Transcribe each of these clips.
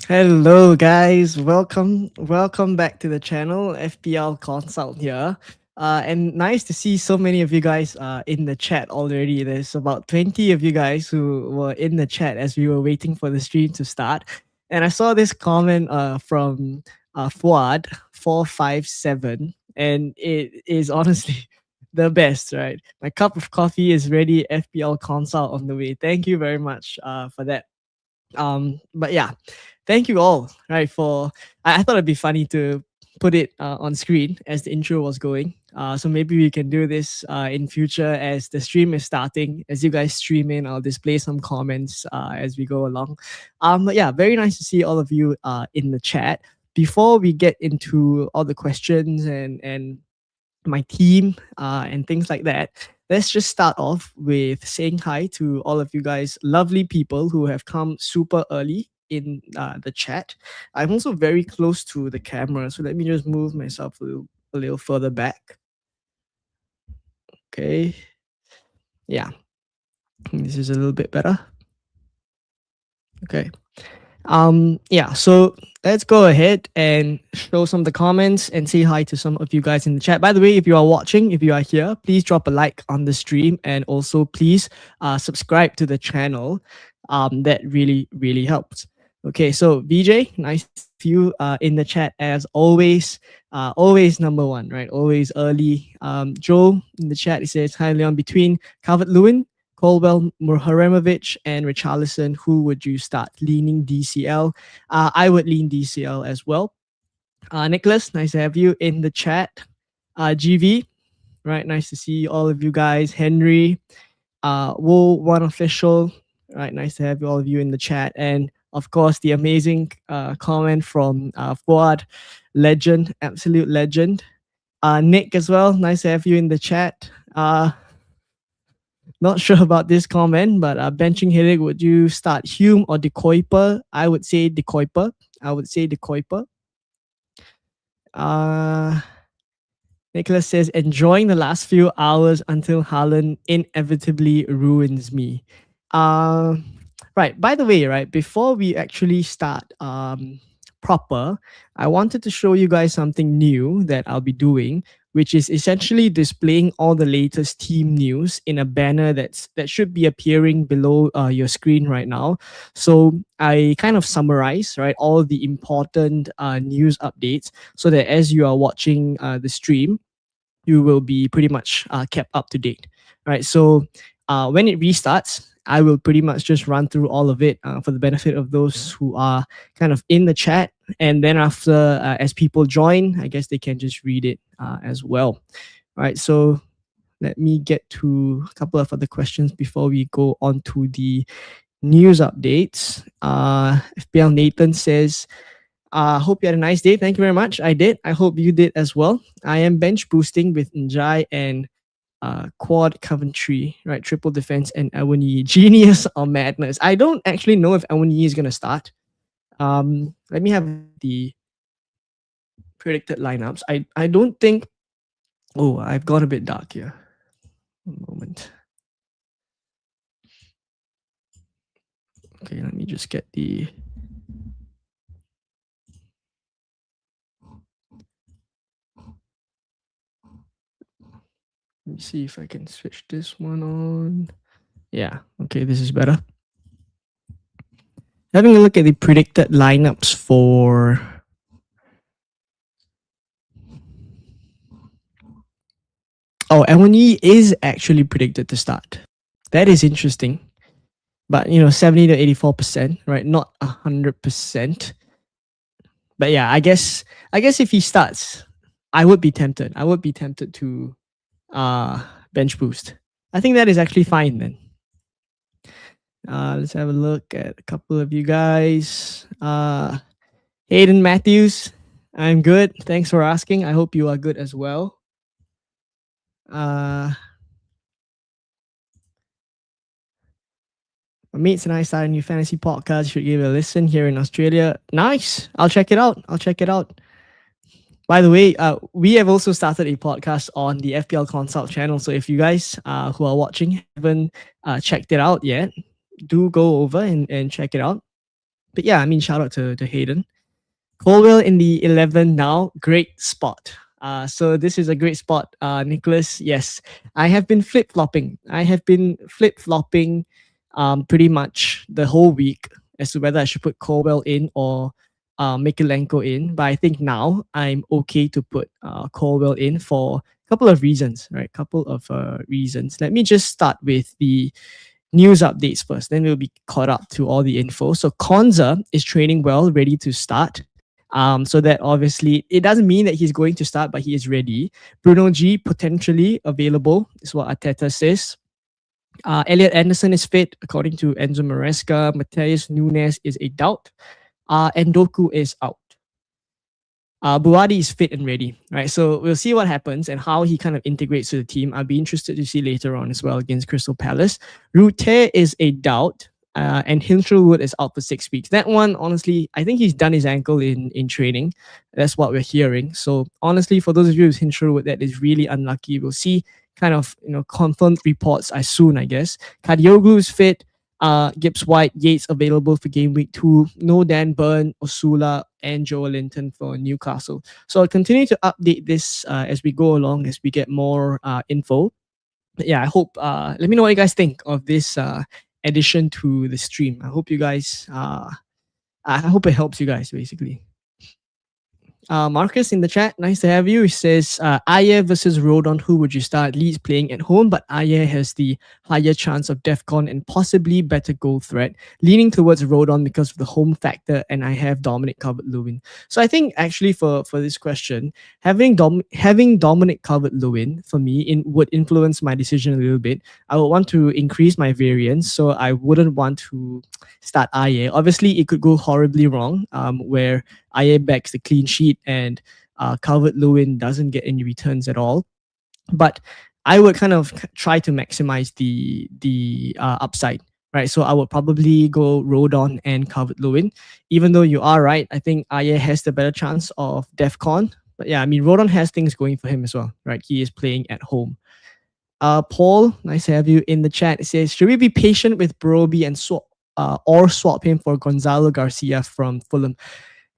Hello guys, welcome back to the channel. FPL Consult here. And nice to see so many of you guys in the chat already. There's about 20 of you guys who were in the chat as we were waiting for the stream to start. And I saw this comment from Fuad 457, and it is honestly the best, right? My cup of coffee is ready. FPL Consult on the way. Thank you very much for that. But yeah, thank you all, right? I thought it'd be funny to put it on screen as the intro was going. So maybe we can do this in future as the stream is starting. As you guys stream in, I'll display some comments as we go along. But yeah, very nice to see all of you in the chat. Before we get into all the questions and my team and things like that, let's just start off with saying hi to all of you guys, lovely people who have come super early in the chat. I'm also very close to the camera, so let me just move myself a little further back. Okay. Yeah. This is a little bit better. Okay. Yeah, so let's go ahead and show some of the comments and say hi to some of you guys in the chat. By the way, if you are watching, if you are here, please drop a like on the stream, and also please subscribe to the channel. That really helps. Okay, so VJ, nice to see you in the chat as always. Always number one, right? Always early. Joe in the chat, he says, hi Leon, between Calvert-Lewin, Colwell, Muharemovic, and Richarlison, who would you start? Leaning DCL. I would lean DCL as well. Nicholas, nice to have you in the chat. GV, right? Nice to see all of you guys. Henry, One Official, right? Nice to have all of you in the chat. And of course, the amazing comment from Fuad, legend, absolute legend. Nick as well, nice to have you in the chat. Not sure about this comment, but benching Hilig, would you start Hume or De Kuyper? I would say De Kuyper. Nicholas says, enjoying the last few hours until Haaland inevitably ruins me. Right, by the way, right, before we actually start proper, I wanted to show you guys something new that I'll be doing, which is essentially displaying all the latest team news in a banner that should be appearing below your screen right now. So I kind of summarize, right, all the important news updates so that as you are watching the stream, you will be pretty much kept up to date, right? So when it restarts, I will pretty much just run through all of it for the benefit of those who are kind of in the chat. And then after, as people join, I guess they can just read it as well. All right, so let me get to a couple of other questions before we go on to the news updates. FPL Nathan says, hope you had a nice day. Thank you very much. I did. I hope you did as well. I am bench boosting with Njai and quad Coventry, right? Triple defense and Awani. Genius or madness? I don't actually know if Awani is going to start. Let me have the predicted lineups. I don't think. Oh, I've gone a bit dark here. One moment. Okay, let me just get the. Let me see if I can switch this one on. Yeah, okay, this is better. Having a look at the predicted lineups for. Oh, Awani is actually predicted to start. That is interesting. But, 70 to 84%, right? Not 100%. But yeah, I guess if he starts, I would be tempted. I would be tempted to bench boost. I think that is actually fine then. Let's have a look at a couple of you guys. Hayden Matthews, I'm good. Thanks for asking. I hope you are good as well. My mates and I started a new fantasy podcast. You should give it a listen here in Australia. Nice. I'll check it out. By the way, we have also started a podcast on the FPL Consult channel. So if you guys who are watching haven't checked it out yet, do go over and check it out. But yeah, I mean, shout out to Hayden. Colwell in the 11 now, great spot. So this is a great spot, Nicholas. Yes, I have been flip flopping. I have been flip flopping pretty much the whole week as to whether I should put Colwell in or Mikalenko in. But I think now I'm okay to put Colwell in for a couple of reasons, right? Couple of reasons. Let me just start with the news updates first. Then we'll be caught up to all the info. So Konza is training well, ready to start. So that obviously it doesn't mean that he's going to start, but he is ready. Bruno G potentially available is what Arteta says. Elliot Anderson is fit according to Enzo Maresca. Mateus Nunes is a doubt. And Doku is out. Buwadi is fit and ready, right? So we'll see what happens and how he kind of integrates to the team. I'll be interested to see later on as well against Crystal Palace. Rute is a doubt, and Hinshelwood is out for 6 weeks. That one, honestly, I think he's done his ankle in training. That's what we're hearing. So honestly, for those of you with Hinshelwood, that is really unlucky. We'll see kind of confirmed reports as soon, I guess. Kadioglu is fit. Gibbs White, Yates available for game week 2. No Dan Burn, Osula, and Joe Linton for Newcastle. So I'll continue to update this as we go along, as we get more info. But yeah, I hope, let me know what you guys think of this addition to the stream. I hope you guys, I hope it helps you guys basically. Marcus in the chat, nice to have you. He says, Ayer versus Rodon, who would you start? Leeds playing at home, but Ayer has the higher chance of DEFCON and possibly better goal threat. Leaning towards Rodon because of the home factor, and I have Dominic Calvert-Lewin. So I think actually for this question, having Dominic Calvert-Lewin for me would influence my decision a little bit. I would want to increase my variance, so I wouldn't want to start Ayer. Obviously, it could go horribly wrong, where Ayer backs the clean sheet and Calvert-Lewin doesn't get any returns at all. But I would kind of try to maximize the upside, right? So I would probably go Rodon and Calvert-Lewin. Even though you are right, I think Ayer has the better chance of DEFCON. But yeah, I mean, Rodon has things going for him as well, right? He is playing at home. Paul, nice to have you in the chat. It says, should we be patient with Broby and swap him for Gonzalo Garcia from Fulham?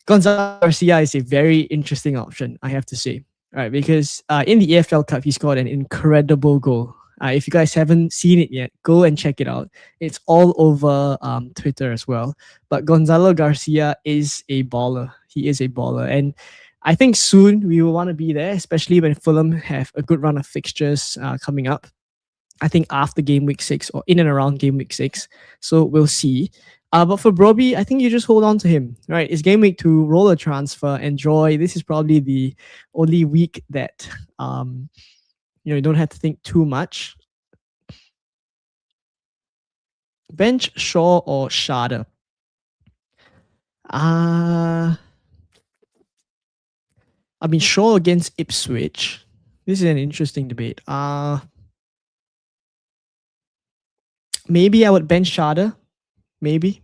Gonzalo Garcia is a very interesting option, I have to say. Right, because in the EFL Cup, he scored an incredible goal. If you guys haven't seen it yet, go and check it out. It's all over Twitter as well. But Gonzalo Garcia is a baller. He is a baller. And I think soon we will want to be there, especially when Fulham have a good run of fixtures coming up. I think after game week 6 or in and around game week 6. So we'll see. But for Broby, I think you just hold on to him, right? It's game week 2, roll a transfer, enjoy. This is probably the only week that you don't have to think too much. Bench Shaw or Schade? I mean, Shaw against Ipswich. This is an interesting debate. Maybe I would bench Schade. Maybe.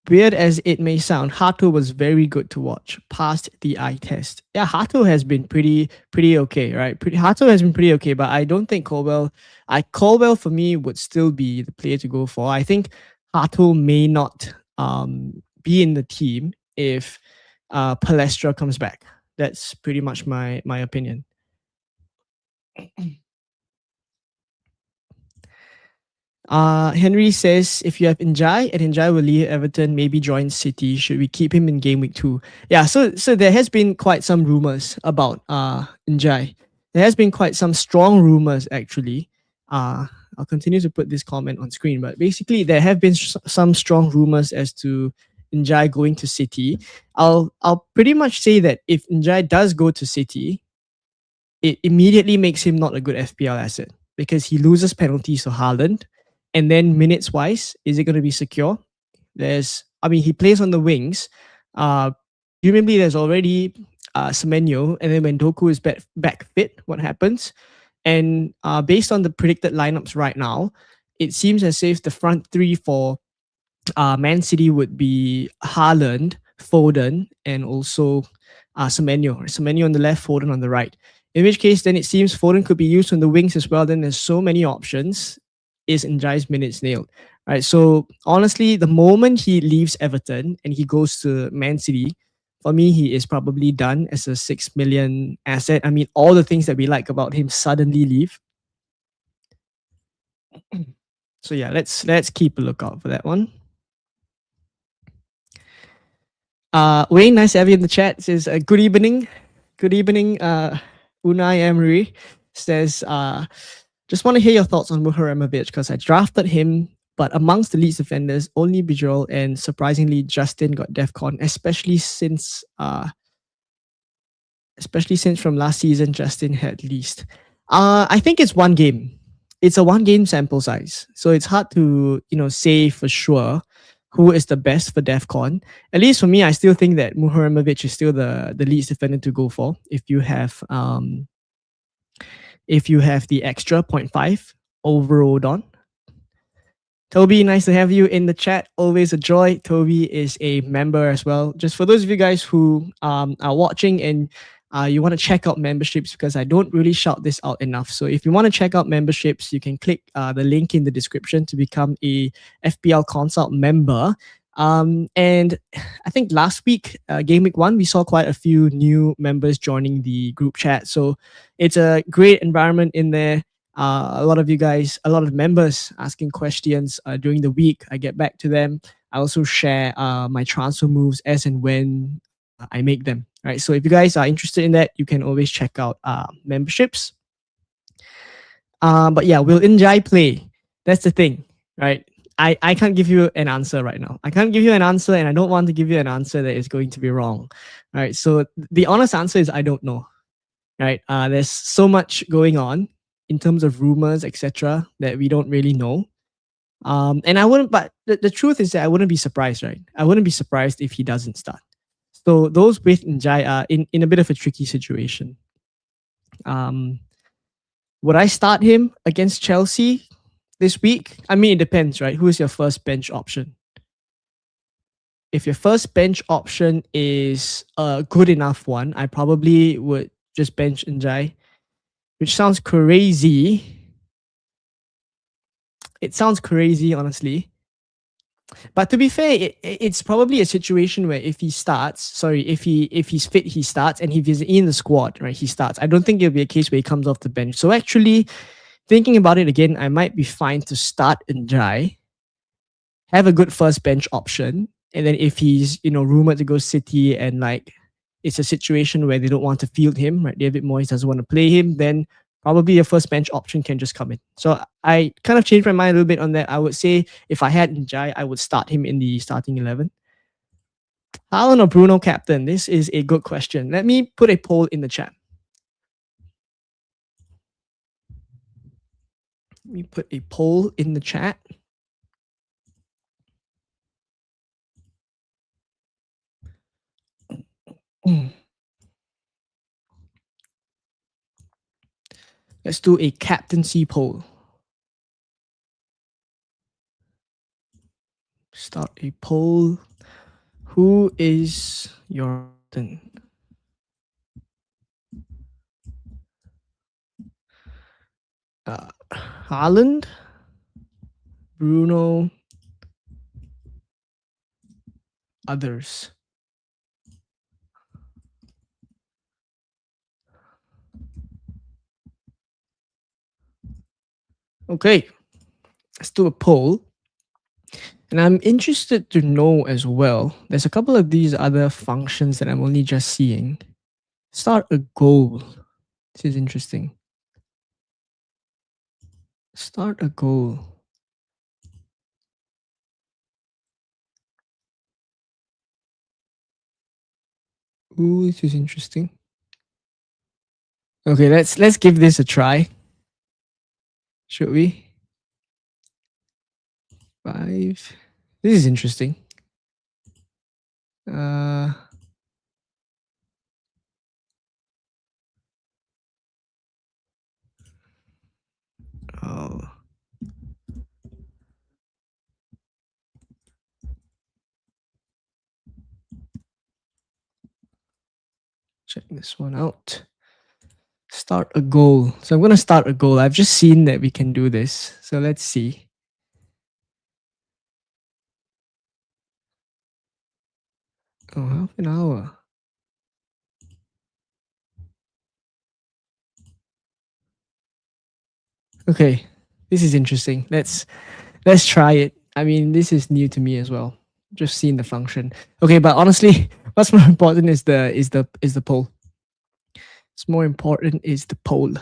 Weird as it may sound, Hato was very good to watch, passed the eye test. Yeah, Hato has been pretty okay, right? Hato has been pretty okay, but I don't think Colwell for me would still be the player to go for. I think Hato may not be in the team if Palestra comes back. That's pretty much my opinion. Henry says, if you have Njai and Njai will leave Everton, maybe join City. Should we keep him in game week 2? Yeah, so there has been quite some rumors about Njai. There has been quite some strong rumors actually. I'll continue to put this comment on screen, but basically there have been some strong rumors as to Njai going to City. I'll pretty much say that if Njai does go to City, it immediately makes him not a good FPL asset because he loses penalties to Haaland. And then minutes wise, is it going to be secure? He plays on the wings. Presumably there's already Semenyo, and then when Doku is back fit, what happens? And based on the predicted lineups right now, it seems as if the front three for Man City would be Haaland, Foden, and also Semenyo. Semenyo on the left, Foden on the right. In which case, then it seems Foden could be used on the wings as well. Then there's so many options. Is Njai's minutes nailed? right? So honestly, the moment he leaves Everton and he goes to Man City, for me, he is probably done as a 6 million asset. I mean, all the things that we like about him suddenly leave. So yeah, let's keep a lookout for that one. Wayne, nice to have you in the chat. Says good evening, good evening. Unai Emery says just want to hear your thoughts on Muharemovic because I drafted him, but amongst the Leeds defenders, only Bijol and surprisingly Justin got DEFCON, especially since from last season Justin had least. I think it's one game. It's a one game sample size, so it's hard to say for sure who is the best for DEFCON. At least for me, I still think that Muharemovic is still the Leeds defender to go for if you have the extra 0.5 overall on. Toby, nice to have you in the chat. Always a joy. Toby is a member as well. Just for those of you guys who are watching and you want to check out memberships, because I don't really shout this out enough. So if you want to check out memberships, you can click the link in the description to become a FPL Consult member. And I think last week, Game Week 1, we saw quite a few new members joining the group chat. So it's a great environment in there. A lot of you guys, a lot of members asking questions during the week. I get back to them. I also share my transfer moves as and when I make them. Right. So if you guys are interested in that, you can always check out memberships. But yeah, will Njai play? That's the thing, right? I can't give you an answer right now. I can't give you an answer, and I don't want to give you an answer that is going to be wrong. Right. So the honest answer is I don't know. Right. There's so much going on in terms of rumors, etc., that we don't really know. And I wouldn't, but the truth is that I wouldn't be surprised, right? I wouldn't be surprised if he doesn't start. So those with Njai are in a bit of a tricky situation. Would I start him against Chelsea this week? I mean, it depends, right? Who is your first bench option? If your first bench option is a good enough one, I probably would just bench Njai, which sounds crazy. It sounds crazy, honestly. But to be fair, it's probably a situation where if he's fit, he starts, and if he's in the squad, right, he starts. I don't think it'll be a case where he comes off the bench. So actually, thinking about it again, I might be fine to start Njai, have a good first bench option, and then if he's rumored to go City and like it's a situation where they don't want to field him, right? David Moyes doesn't want to play him, then probably a first bench option can just come in. So I kind of changed my mind a little bit on that. I would say if I had Njai, I would start him in the starting 11. Haaland or Bruno captain? This is a good question. Let me put a poll in the chat. Let me put a poll in the chat. Let's do a captaincy poll. Start a poll. Who is your captain? Haaland, Bruno, others. Okay, let's do a poll. And I'm interested to know as well, there's a couple of these other functions that I'm only just seeing. Start a goal. This is interesting. Start a goal. Ooh, this is interesting. Okay, let's give this a try. Should we? 5. This is interesting. Oh. Check this one out. Start a goal. So I'm going to start a goal. I've just seen that we can do this. So let's see. Oh, half an hour. Okay, this is interesting. Let's try it. I mean, this is new to me as well. Just seeing the function. Okay, but honestly, what's more important is the poll. What's more important is the poll.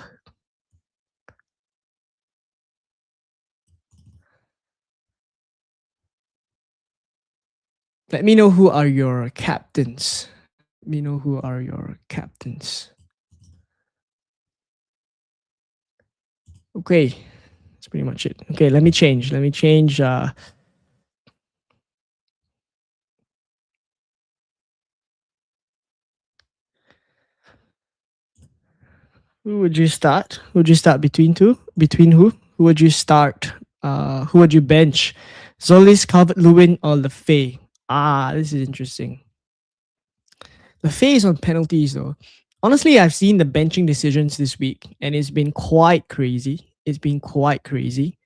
Let me know who are your captains. Let me know who are your captains. Okay, that's pretty much it. Okay, let me change. Let me change. Who would you start? Would you start between two? Between who? Who would you start? Who would you bench? Zolis, Calvert Lewin, or LeFay? Ah, this is interesting. LeFay is on penalties though. Honestly, I've seen the benching decisions this week, and it's been quite crazy. It's been quite crazy.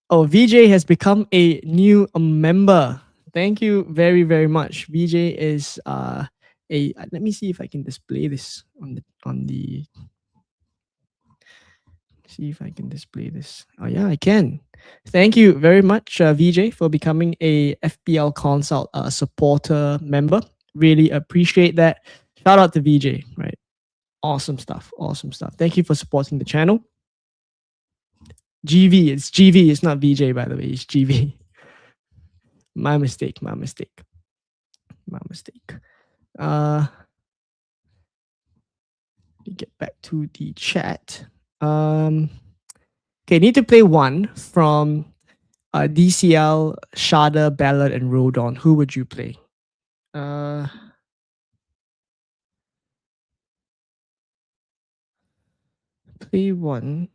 Oh, VJ has become a new member. Thank you very, very much. VJ is a. Let me see if I can display this on the. See if I can display this. Oh yeah, I can. Thank you very much, VJ, for becoming a FPL Consult supporter member. Really appreciate that. Shout out to VJ. Right, awesome stuff. Awesome stuff. Thank you for supporting the channel. GV, it's GV. It's not VJ, by the way. It's GV. My mistake. My mistake. My mistake. Uh, let me get back to the chat. Okay, need to play one from DCL, Shada, Ballad, and Rodon. Who would you play? Uh, play one.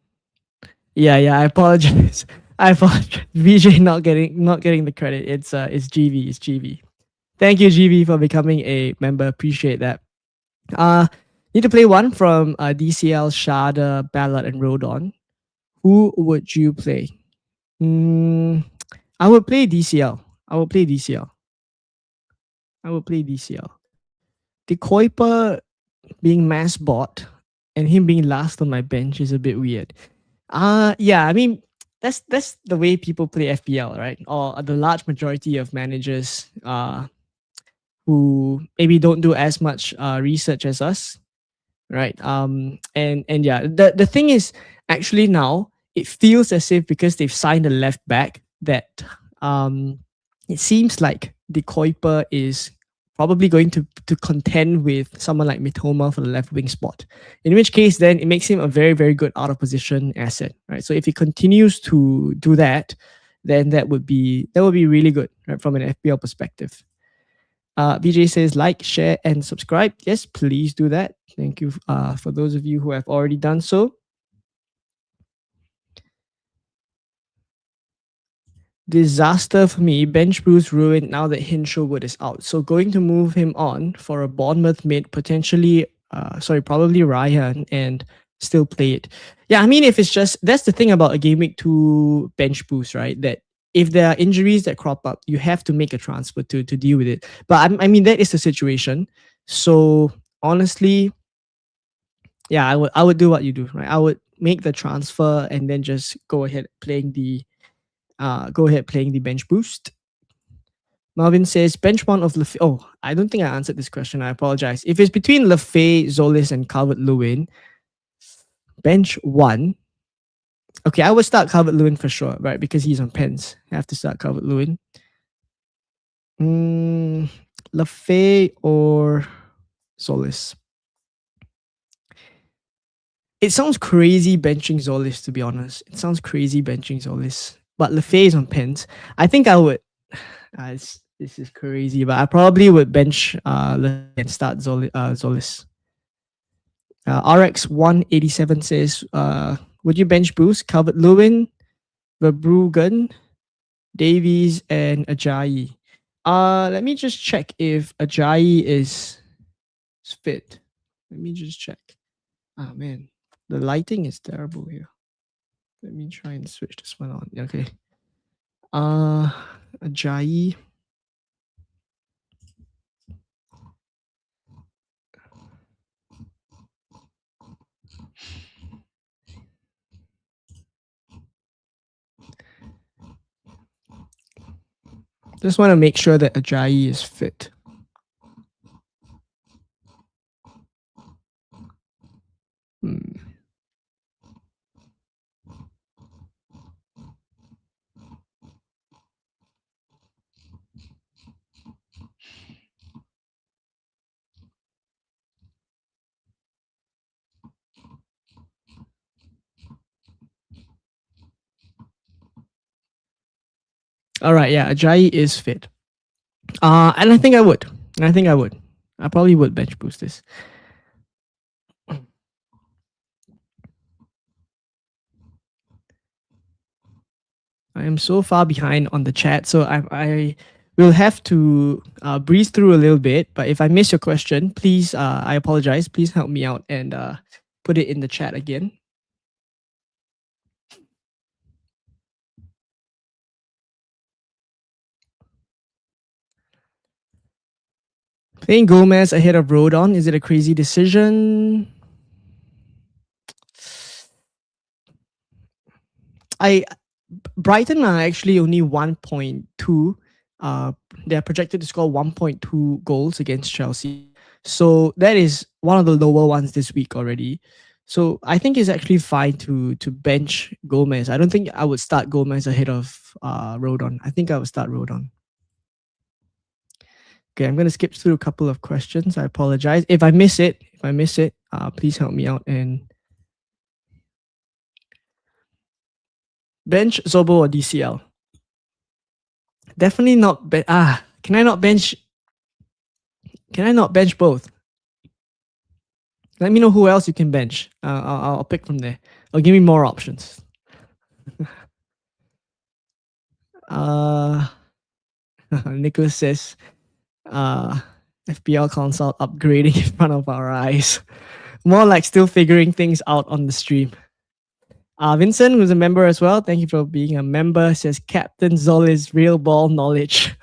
Yeah, yeah. I apologize. I apologize. VJ not getting the credit. It's GV. It's GV. Thank you, GV, for becoming a member. Appreciate that. Uh, need to play one from DCL, Shada, Ballad, and Rodon. Who would you play? Mm, I would play DCL. I would play DCL. I would play DCL. The Kuiper being mass bought and him being last on my bench is a bit weird. Yeah, I mean that's the way people play FPL, right? Or the large majority of managers who maybe don't do as much research as us, right? And yeah, the thing is actually now it feels as if because they've signed a left back that um it seems like the Kuiper is probably going to contend with someone like Mitoma for the left wing spot. In which case, then it makes him a very, very good out of position asset, right? So if he continues to do that, then that would be really good, right, from an FPL perspective. VJ says like, share, and subscribe. Yes, please do that. Thank you for those of you who have already done so. Disaster for me. Bench boost ruined now that Hinshelwood is out. So going to move him on for a Bournemouth mid, potentially, probably Ryan, and still play it. Yeah, I mean, if it's just that's the thing about a game week 2 bench boost, right? That if there are injuries that crop up, you have to make a transfer to deal with it. But I mean, that is the situation. So honestly, yeah, I would do what you do, right? I would make the transfer and then just go ahead playing the bench boost. Marvin says bench one of Lefay. Oh, I don't think I answered this question. I apologize. If it's between Lefay, Zolis, and Calvert Lewin, bench one. Okay, I would start Calvert Lewin for sure, right? Because he's on pens. I have to start Calvert Lewin. Lefay or Zolis? It sounds crazy benching Zolis, to be honest. It sounds crazy benching Zolis. But Lefay is on pens. I think I would. This is crazy, but I probably would bench Lefay and start Zolis. RX 187 says, would you bench boost Calvert Lewin, Verbruggen, Davies, and Ajayi? Let me just check if Ajayi is fit. Let me just check. Ah man, the lighting is terrible here. Let me try and switch this one on. Okay. Ajayi. Just want to make sure that Ajayi is fit. All right, yeah, Ajayi is fit. And I think I would. I probably would bench boost this. I am so far behind on the chat, so I will have to breeze through a little bit. But if I miss your question, please, I apologize. Please help me out and put it in the chat again. Playing Gomez ahead of Rodon, is it a crazy decision? Brighton are actually only 1.2. They're projected to score 1.2 goals against Chelsea. So that is one of the lower ones this week already. So I think it's actually fine to bench Gomez. I don't think I would start Gomez ahead of Rodon. I think I would start Rodon. Okay, I'm gonna skip through a couple of questions. I apologize if I miss it. Please help me out and bench Zobo or DCL. Definitely not. Can I not bench? Can I not bench both? Let me know who else you can bench. I'll pick from there. Or give me more options. Nicholas says, FPL console upgrading in front of our eyes. More like still figuring things out on the stream. Vincent, who's a member as well, thank you for being a member, says Captain Zoli's real ball knowledge.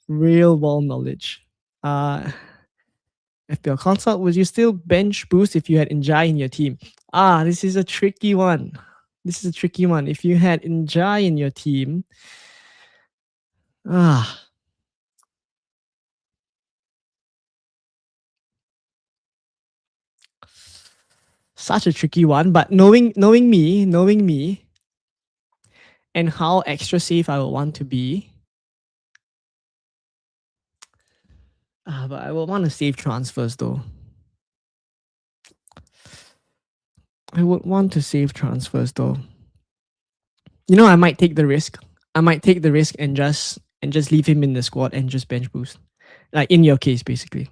Real ball knowledge. FPL consult, would you still bench boost if you had Njai in your team? This is a tricky one. If you had Njai in your team, such a tricky one. But knowing me, and how extra safe I would want to be, but I would want to save transfers though. I would want to save transfers though. I might take the risk. And just leave him in the squad and just bench boost. Like in your case, basically.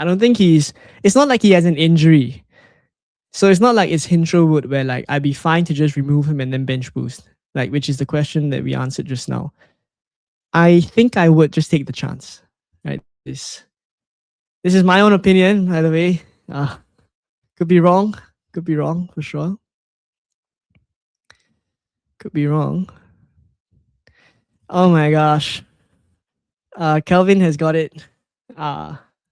I don't think it's not like he has an injury. So it's not like it's Hintrowood where like I'd be fine to just remove him and then bench boost. Like, which is the question that we answered just now. I think I would just take the chance. Right? This is my own opinion, by the way. Could be wrong for sure. Could be wrong. Oh my gosh. Kelvin has got it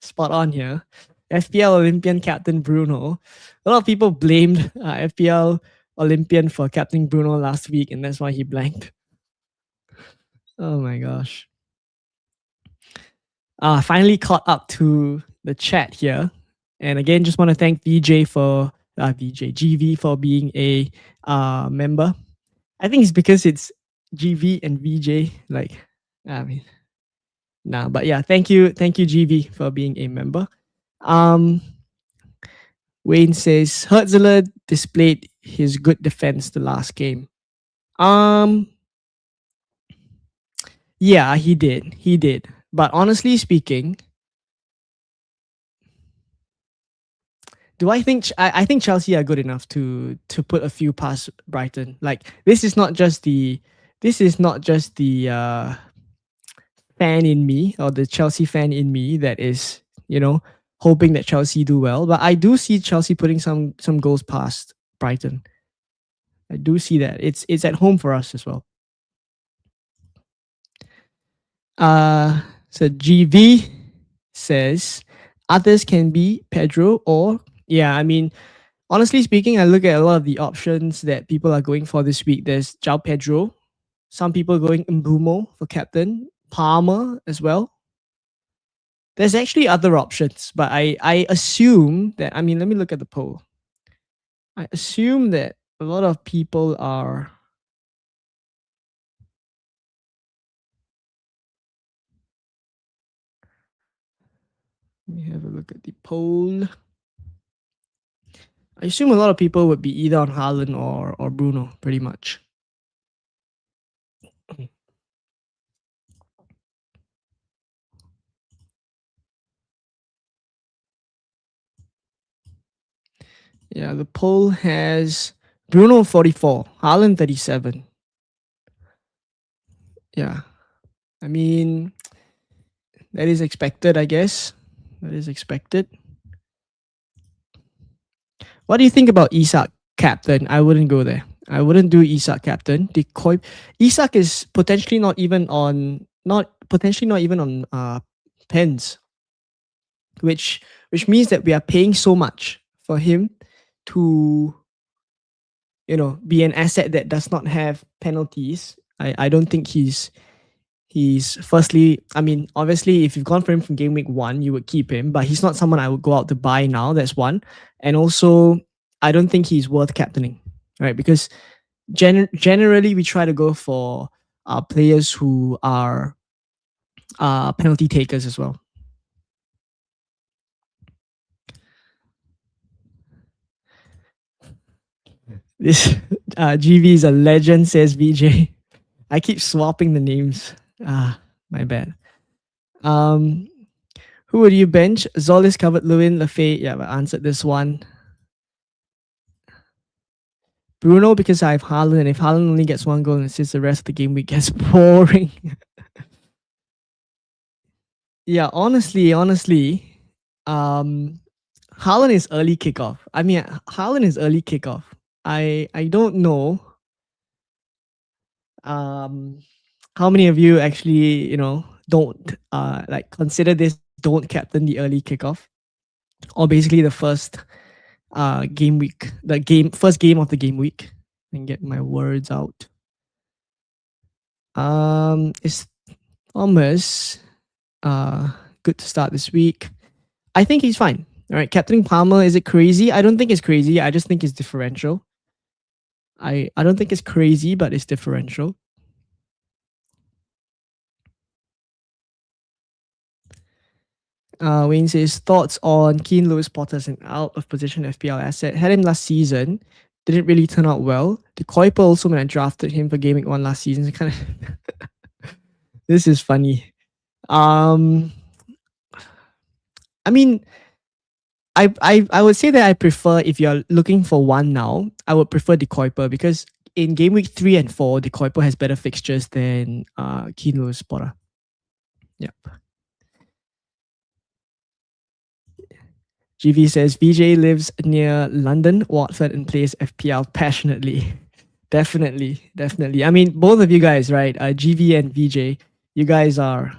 spot on here. FPL Olympian captain Bruno. A lot of people blamed FPL Olympian for captaining Bruno last week, and that's why he blanked. Oh my gosh. Finally caught up to the chat here. And again, just want to thank GV for being a member. I think it's because it's GV and VJ. But yeah, thank you, GV, for being a member. Wayne says Hertzler displayed his good defense the last game. Yeah, he did. But honestly speaking, I think Chelsea are good enough to put a few past Brighton. Like this is not just the fan in me, or the Chelsea fan in me, that is, hoping that Chelsea do well. But I do see Chelsea putting some goals past Brighton. I do see that. It's at home for us as well. So GV says others can be Pedro or honestly speaking, I look at a lot of the options that people are going for this week. There's João Pedro, Some people going Mbumo for captain, Palmer as well. There's actually other options, but I assume that, I mean, let me look at the poll. I assume that a lot of people are. Let me have a look at the poll. I assume a lot of people would be either on Haaland or Bruno, pretty much. Yeah, the poll has Bruno 44, Haaland 37. Yeah. I mean, that is expected, I guess. That is expected. What do you think about Isak captain? I wouldn't go there. I wouldn't do Isak captain. Isak is potentially not even on pens, which means that we are paying so much for him to be an asset that does not have penalties. I don't think he's firstly, I mean, obviously if you've gone for him from game week 1, you would keep him, but he's not someone I would go out to buy now. That's one. And also, I don't think he's worth captaining, right? Because generally we try to go for players who are penalty takers as well. This GV is a legend, says VJ. I keep swapping the names. My bad. Who would you bench? Zolis covered Lewin, Lafay. Yeah, I answered this one. Bruno, because I have Haaland, and if Haaland only gets one goal and assists, the rest of the game week gets boring. Yeah, honestly, Haaland is early kickoff. I mean, Haaland is early kickoff. I don't know how many of you actually, don't consider this, don't captain the early kickoff, or basically the first game week, first game of the game week, and get my words out. Is Thomas good to start this week? I think he's fine. All right, captaining Palmer, is it crazy? I don't think it's crazy. I just think it's differential. I don't think it's crazy, but it's differential. Wayne says thoughts on Keane Lewis Potter as an out of position FPL asset. Had him last season, didn't really turn out well. The Kuiper also, when I drafted him for Game Week 1 last season, kind of this is funny. I mean, I would say that I prefer, if you're looking for one now, I would prefer the Kuiper, because in Game Week 3 and 4, the Kuiper has better fixtures than Keane Lewis Potter. Yep. GV says VJ lives near London, Watford, and plays FPL passionately. Definitely. I mean, both of you guys, right? GV and VJ, you guys are,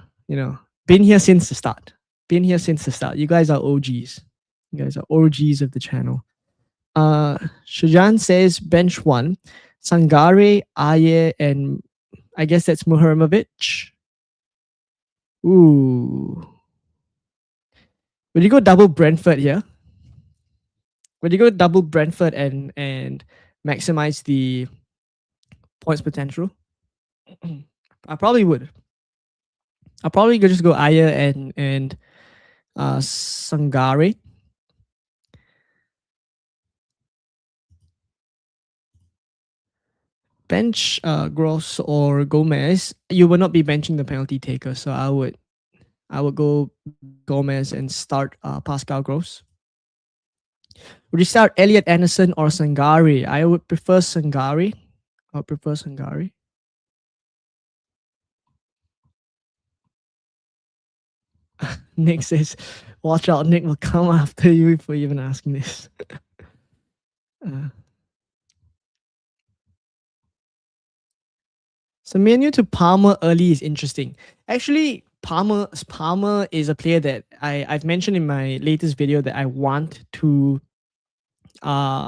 been here since the start. You guys are OGs. You guys are OGs of the channel. Shajan says bench 1, Sangare, Aye, and I guess that's Muharamovic. Ooh. Would you go double Brentford here? Would you go double Brentford and maximize the points potential? I probably would. I'll probably just go Aya and Sangare. Bench Gross or Gomez. You will not be benching the penalty taker, so I would go Gomez and start Pascal Gross. Would you start Elliot Anderson or Sangare? I would prefer Sangare. Nick says, watch out, Nick will come after you for even asking this. So Menu to Palmer early is interesting. Actually, Palmer is a player that I've mentioned in my latest video that I want to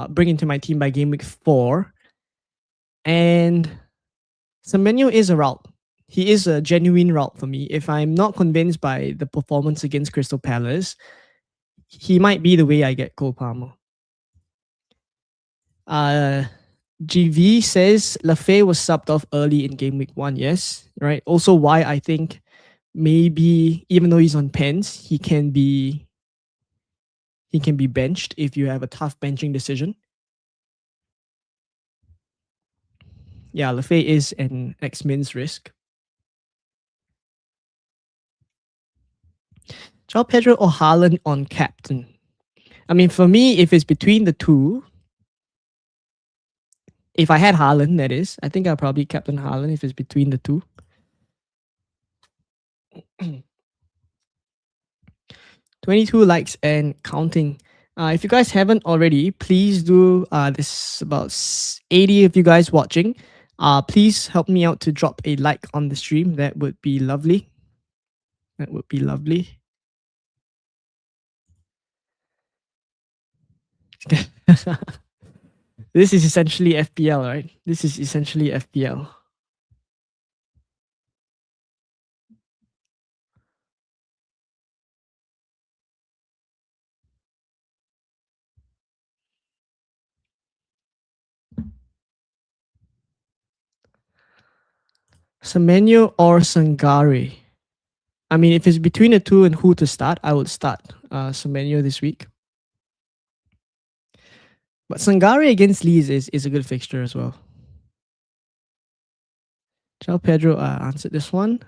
bring into my team by game week 4. And Semenyo is a route. He is a genuine route for me. If I'm not convinced by the performance against Crystal Palace, he might be the way I get Cole Palmer. Uh, GV says Lafay was subbed off early in game week 1. Yes, right. Also, why I think maybe even though he's on pens, he can be benched if you have a tough benching decision. Yeah, Lafay is an X-Min's risk. João Pedro or Haaland on captain? I mean, for me, if it's between the two, if I had Haaland, that is, I think I'll probably captain Haaland if it's between the two. 22 likes and counting. If you guys haven't already, please do. There's about 80 of you guys watching. Please help me out to drop a like on the stream. That would be lovely. That would be lovely. This is essentially FPL, right? This is essentially FPL. Semenyo or Sangare? I mean, if it's between the two and who to start, I would start Semenyo this week. But Sangare against Leeds is a good fixture as well. João Pedro answered this one.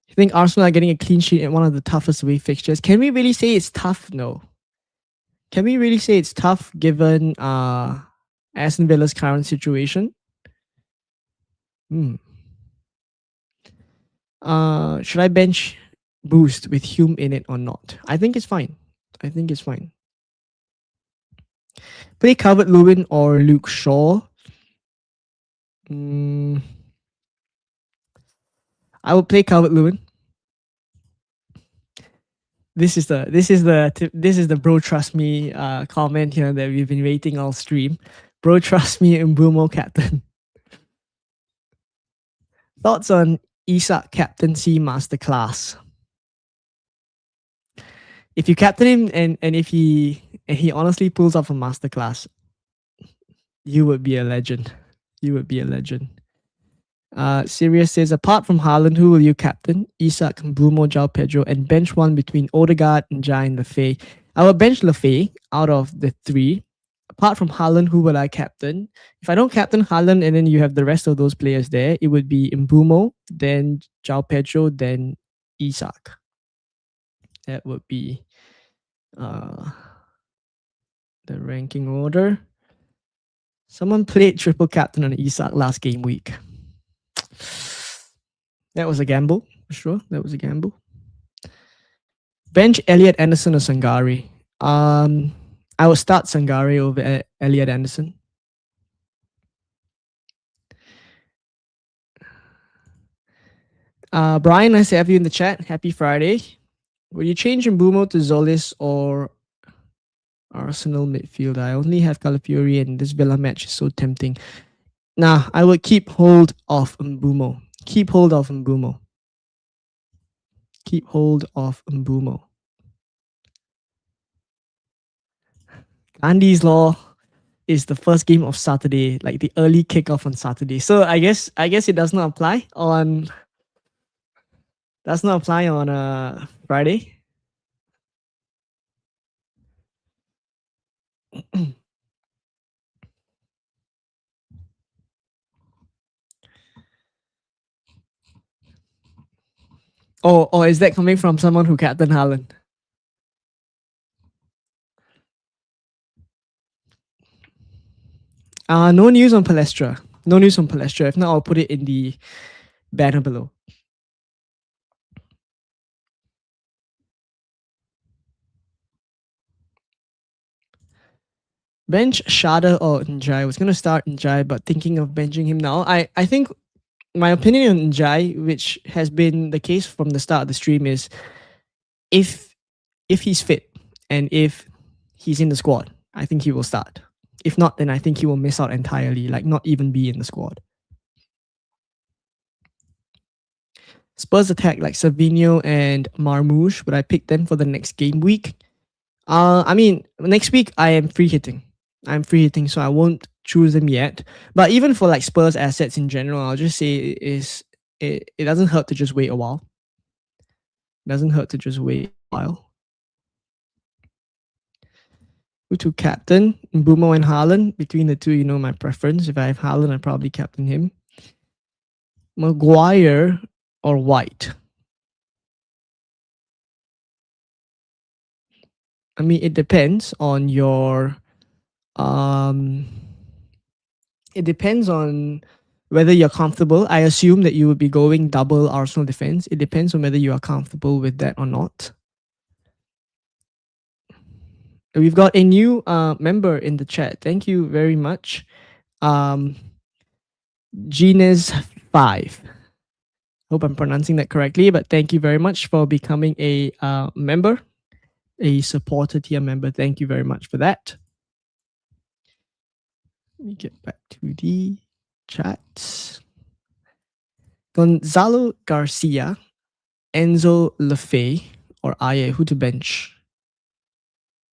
You think Arsenal are getting a clean sheet in one of the toughest away fixtures? Can we really say it's tough? No. Can we really say it's tough given Aston Villa's current situation? Should I bench Boost with Hume in it or not? I think it's fine. I think it's fine. Play Calvert-Lewin or Luke Shaw? I will play Calvert-Lewin. This is the bro trust me comment here that we've been waiting all stream. Bro trust me Mbeumo captain. Thoughts on Isak captaincy masterclass? If you captain him and if he honestly pulls off a masterclass, you would be a legend. You would be a legend. Sirius says, apart from Haaland, who will you captain? Isak, Mbeumo, João Pedro, and bench one between Odegaard, Njai, and Lafay. I will bench Lafay out of the three. Apart from Haaland, who will I captain? If I don't captain Haaland and then you have the rest of those players there, it would be Mbeumo, then João Pedro, then Isak. That would be the ranking order. Someone played triple captain on Isak last game week. That was a gamble, for sure. That was a gamble. Bench Elliot Anderson or Sangare? I would start Sangare over Elliot Anderson. Brian, nice to have you in the chat. Happy Friday. Will you change Mbeumo to Zolis or Arsenal midfield? I only have Calafiori and this Villa match is so tempting. Nah, I would keep hold of Mbeumo. Keep hold of Mbeumo. Keep hold of Mbeumo. Gandhi's Law is the first game of Saturday, like the early kickoff on Saturday. So I guess it does not apply on Friday. Or is that coming from someone who captain Haaland? No news on Palestra. No news on Palestra. If not, I'll put it in the banner below. Bench Shada or Njai. I was going to start Njai, but thinking of benching him now. I think my opinion on Njai, which has been the case from the start of the stream, is if he's fit and if he's in the squad, I think he will start. If not, then I think he will miss out entirely, like not even be in the squad. Spurs attack like Savinho and Marmoush. Would I pick them for the next game week? I mean, next week I am free hitting. I'm free hitting, so I won't choose them yet. But even for like Spurs assets in general, I'll just say it doesn't hurt to just wait a while. It doesn't hurt to just wait a while. Who to captain? Mbumo and Haaland. Between the two, you know my preference. If I have Haaland, I probably captain him. Maguire or White? I mean, it depends on your um it depends on whether you're comfortable. I assume that you would be going double Arsenal defense. It depends on whether you are comfortable with that or not. We've got a new member in the chat. Thank you very much. Genius5. Hope I'm pronouncing that correctly, but thank you very much for becoming a member, a supporter tier member. Thank you very much for that. Let me get back to the chats. Gonzalo Garcia, Enzo Lefebvre, or Aye, who to bench?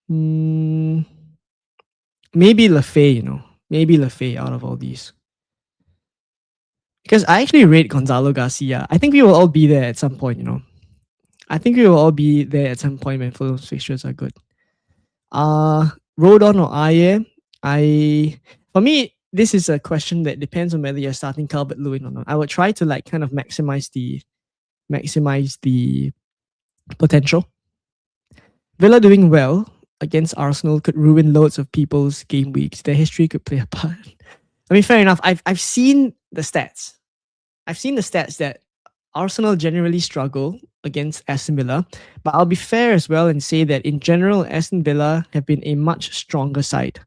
Maybe Lefebvre, maybe Lefebvre out of all these. Because I actually rate Gonzalo Garcia. I think we will all be there at some point, I think we will all be there at some point when those fixtures are good. Rodon or Aye? For me, this is a question that depends on whether you're starting Calvert Lewin or not. I would try to like kind of maximize the potential. Villa doing well against Arsenal could ruin loads of people's game weeks. Their history could play a part. I mean, fair enough. I've seen the stats. I've seen the stats that Arsenal generally struggle against Aston Villa, but I'll be fair as well and say that in general, Aston Villa have been a much stronger side.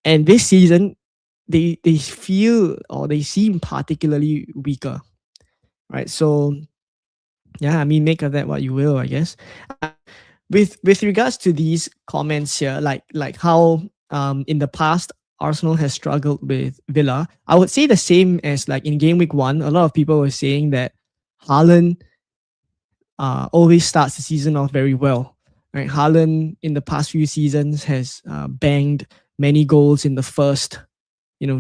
And this season, they feel or they seem particularly weaker, right? So, yeah, I mean, make of that what you will, I guess. With regards to these comments here, like how in the past Arsenal has struggled with Villa, I would say the same as like in game week 1. A lot of people were saying that Haaland always starts the season off very well. Right, Haaland in the past few seasons has banged many goals in the first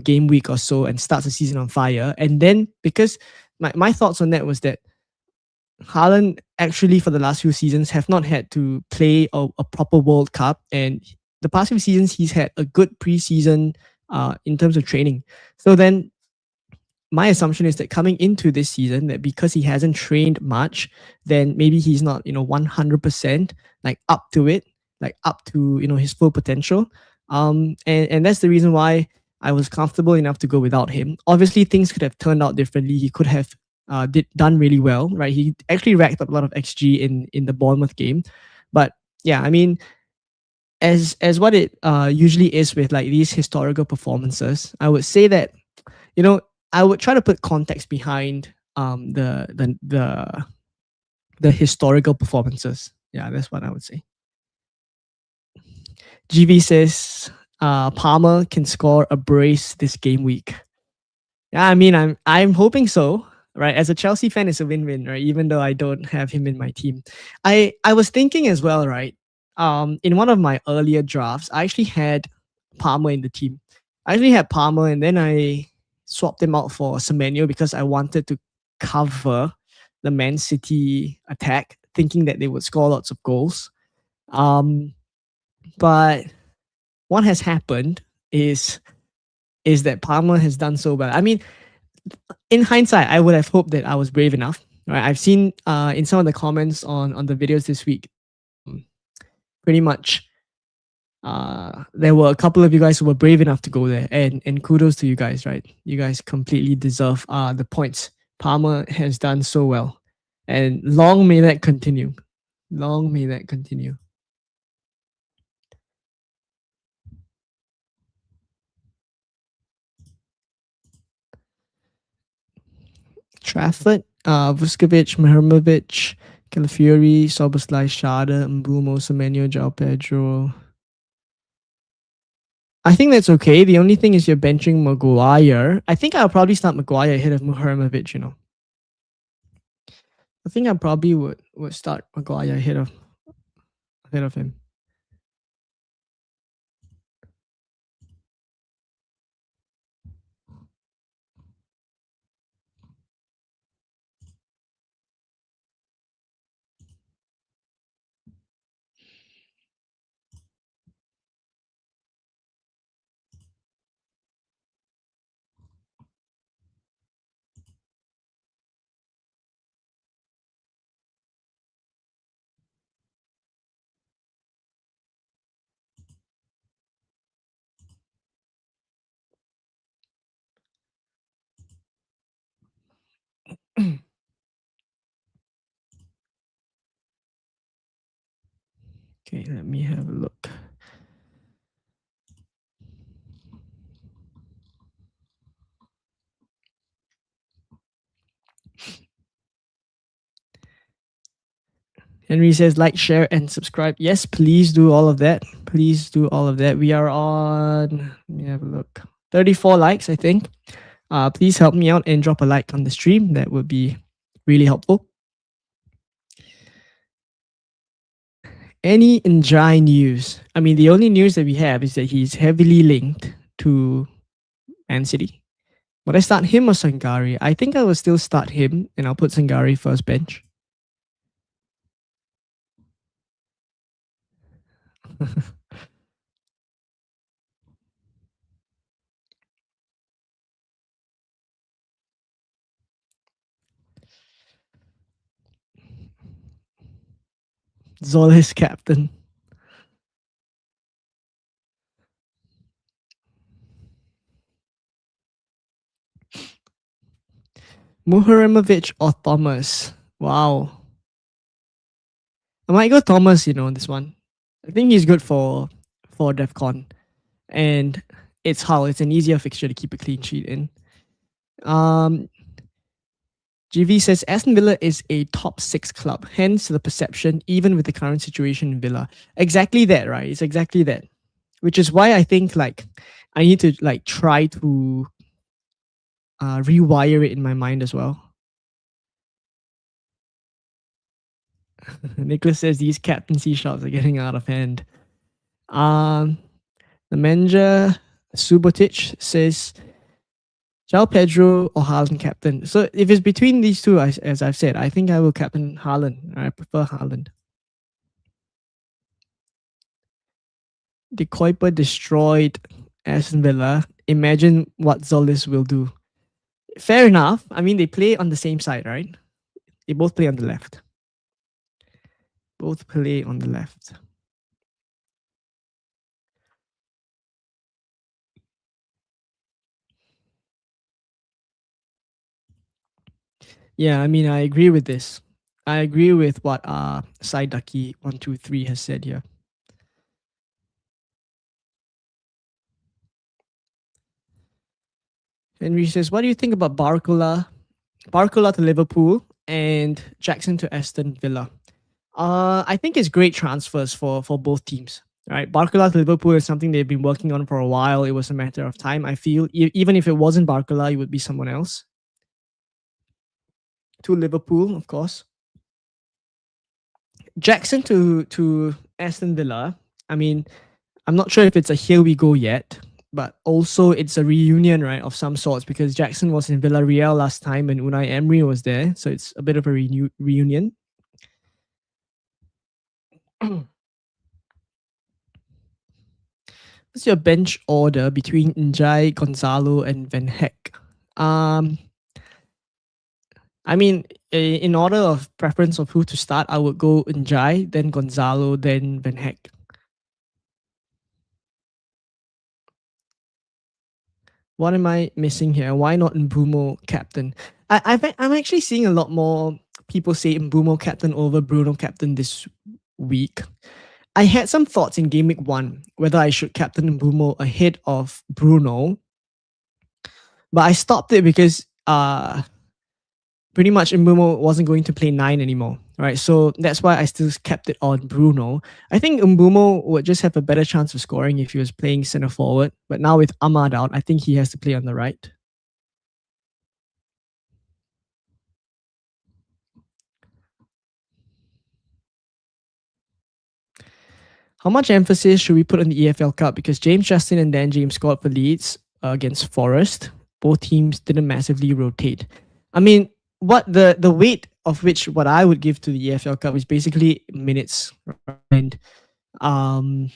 game week or so and starts the season on fire. And then because my thoughts on that was that Haaland actually for the last few seasons have not had to play a proper World Cup, and the past few seasons he's had a good preseason in terms of training. So then my assumption is that coming into this season, that because he hasn't trained much, then maybe he's not 100% like up to it, like up to his full potential. And that's the reason why I was comfortable enough to go without him. Obviously, things could have turned out differently. He could have done really well, right? He actually racked up a lot of XG in the Bournemouth game. But yeah, I mean, as what it usually is with like these historical performances, I would say that I would try to put context behind the historical performances. Yeah, that's what I would say. GV says Palmer can score a brace this game week. Yeah, I mean, I'm hoping so. Right, as a Chelsea fan, it's a win-win, right? Even though I don't have him in my team, I was thinking as well, right? In one of my earlier drafts, I actually had Palmer in the team. I actually had Palmer, and then I swapped him out for Semenyo because I wanted to cover the Man City attack, thinking that they would score lots of goals. But what has happened is that Palmer has done so well. I mean, in hindsight, I would have hoped that I was brave enough. Right? I've seen in some of the comments on the videos this week, pretty much there were a couple of you guys who were brave enough to go there, and kudos to you guys, right? You guys completely deserve the points. Palmer has done so well, and long may that continue. Long may that continue. Trafford, Vuskovic, Mihajlovic, Calafiori, Soboslai, Schade, Mbumo, Semenyo, João Pedro. I think that's okay. The only thing is you're benching Maguire. I think I'll probably start Maguire ahead of Mihajlovic, I think I probably would start Maguire ahead of him. Okay, let me have a look. Henry says like, share, and subscribe. Yes, please do all of that. Please do all of that. We are on, let me have a look, 34 likes, I think. Please help me out and drop a like on the stream. That would be really helpful. Any Njai news? I mean, the only news that we have is that he's heavily linked to Man City. Would I start him or Sangari? I think I will still start him and I'll put Sangari first bench. Zola's captain. Muharemovic or Thomas? Wow. I might go Thomas, on this one. I think he's good for DEFCON. And it's Hull. It's an easier fixture to keep a clean sheet in. GV says Aston Villa is a top 6 club, hence the perception, even with the current situation in Villa. Exactly that, right? It's exactly that. Which is why I think I need to try to rewire it in my mind as well. Nicholas says these captaincy shots are getting out of hand. The manager Subotic says João Pedro or Haaland captain. So if it's between these two, as I've said, I think I will captain Haaland. I prefer Haaland. De Kuiper destroyed Aston Villa. Imagine what Zolis will do. Fair enough. I mean, they play on the same side, right? They both play on the left. Both play on the left. Yeah, I mean, I agree with this. I agree with what Saidaki123 has said here. Henry says, what do you think about Barcola to Liverpool and Jackson to Aston Villa? I think it's great transfers for both teams. Right, Barcola to Liverpool is something they've been working on for a while. It was a matter of time. I feel even if it wasn't Barcola, it would be someone else. To Liverpool, of course. Jackson to Aston Villa. I mean, I'm not sure if it's a here we go yet, but also it's a reunion, right, of some sorts because Jackson was in Villarreal last time and Unai Emery was there, so it's a bit of a reunion. What's your bench order between Njai, Gonzalo, and Van Heck? I mean, in order of preference of who to start, I would go Njai, then Gonzalo, then Van Heck. What am I missing here? Why not Mbumo captain? I'm actually seeing a lot more people say Mbumo captain over Bruno captain this week. I had some thoughts in game week 1 whether I should captain Mbumo ahead of Bruno, but I stopped it because pretty much Mbumo wasn't going to play 9 anymore, right? So that's why I still kept it on Bruno. I think Mbumo would just have a better chance of scoring if he was playing center forward, but now with Ahmad out, I think he has to play on the right. How much emphasis should we put on the EFL Cup? Because James Justin and Dan James scored for Leeds against Forest. Both teams didn't massively rotate. I mean, what the weight of which what I would give to the EFL Cup is basically minutes, and um,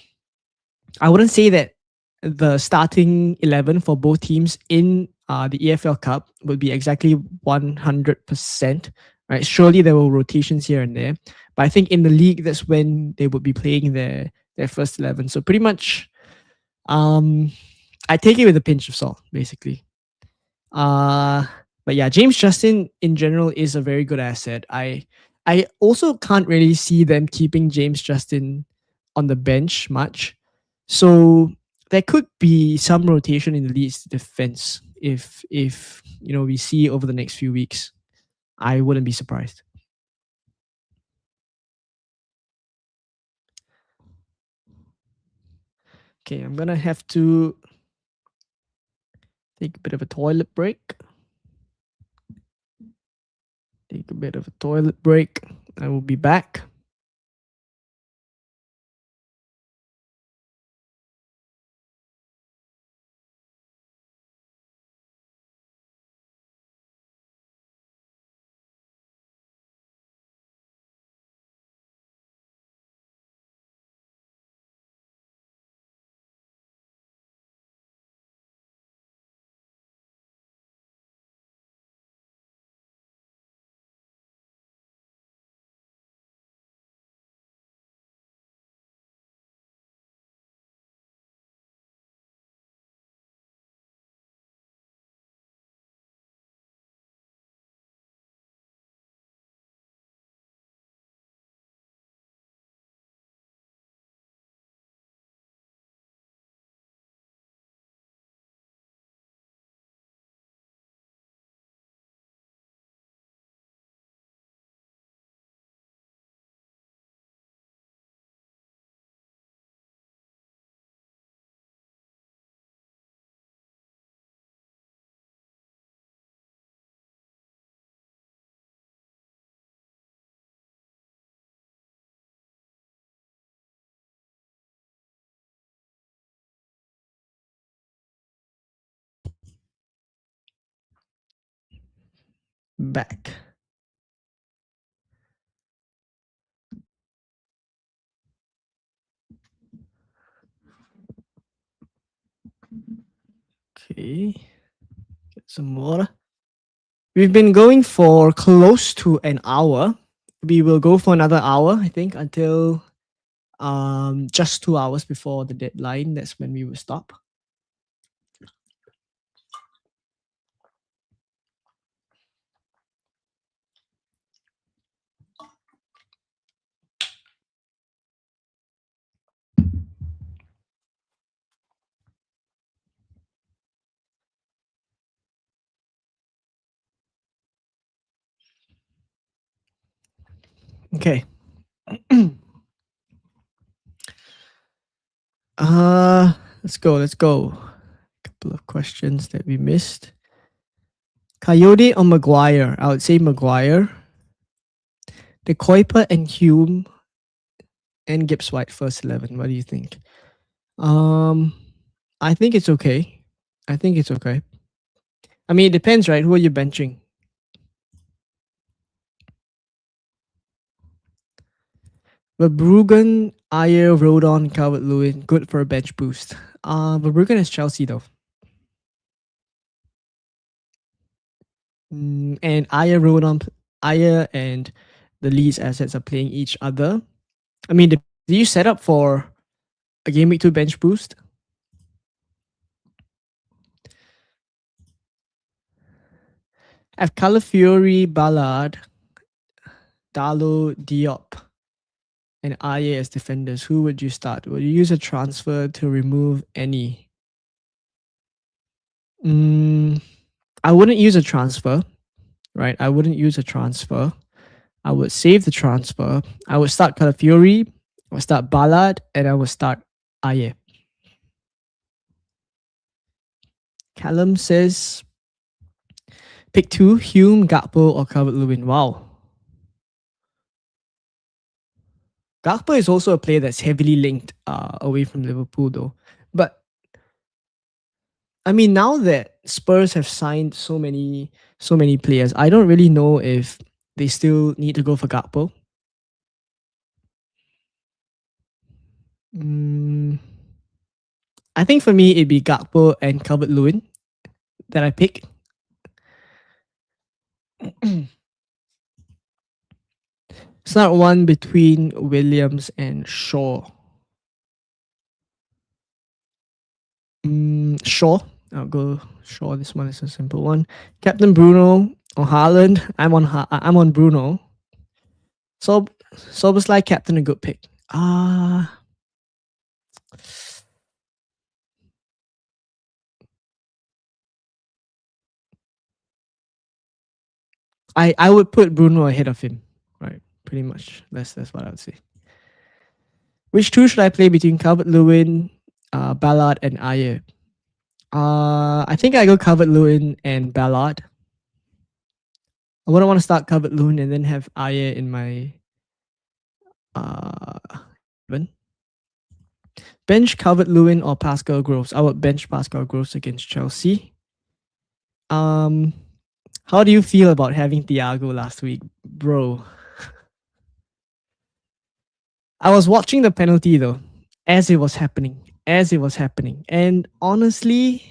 I wouldn't say that the starting 11 for both teams in the EFL Cup would be exactly 100%. Right? Surely there were rotations here and there, but I think in the league that's when they would be playing their first 11. So pretty much, I take it with a pinch of salt, basically. Uh, but yeah, James Justin in general is a very good asset. I also can't really see them keeping James Justin on the bench much. So there could be some rotation in the Leeds defense if we see over the next few weeks. I wouldn't be surprised. Okay, I'm gonna have to take a bit of a toilet break. Take a bit of a toilet break. I will be back. Back. Okay. Get some water. We've been going for close to an hour. We will go for another hour, I think, until just 2 hours before the deadline. That's when we will stop. Okay. Let's go. Let's go. Couple of questions that we missed. Coyote or Maguire? I would say Maguire. The Kuiper and Hume and Gibbs White first 11. What do you think? I think it's okay. I think it's okay. I mean, it depends, right? Who are you benching? Verbruggen, Ayer, Rodon, Calvert-Lewin, good for a bench boost. Verbruggen is Chelsea though. And Ayer and the Leeds assets are playing each other. I mean, do you set up for a game week 2 bench boost? I have Calafiori, Ballard, Dalo, Diop, and Ayer as defenders. Who would you start? Would you use a transfer to remove any? I wouldn't use a transfer, right? I wouldn't use a transfer. I would save the transfer. I would start Calafiori, I would start Ballard, and I would start Ayer. Callum says, pick 2, Hume, Gakpo, or Calvert-Lewin. Wow. Gakpo is also a player that's heavily linked away from Liverpool, though. But I mean, now that Spurs have signed so many players, I don't really know if they still need to go for Gakpo. Mm, I think for me it'd be Gakpo and Calvert Lewin that I pick. Start one between Williams and Shaw. Shaw. I'll go Shaw. This one is a simple one. Captain Bruno or Haaland. I'm on Bruno. So Soboslai captain, a good pick. I would put Bruno ahead of him. Right. Pretty much. That's what I would say. Which two should I play between Calvert Lewin, Ballard, and Ayer? I think I go Calvert Lewin and Ballard. I wouldn't want to start Calvert Lewin and then have Ayer in my even. Bench Calvert Lewin or Pascal Groves. I would bench Pascal Groves against Chelsea. How do you feel about having Thiago last week, bro? I was watching the penalty though, as it was happening, and honestly,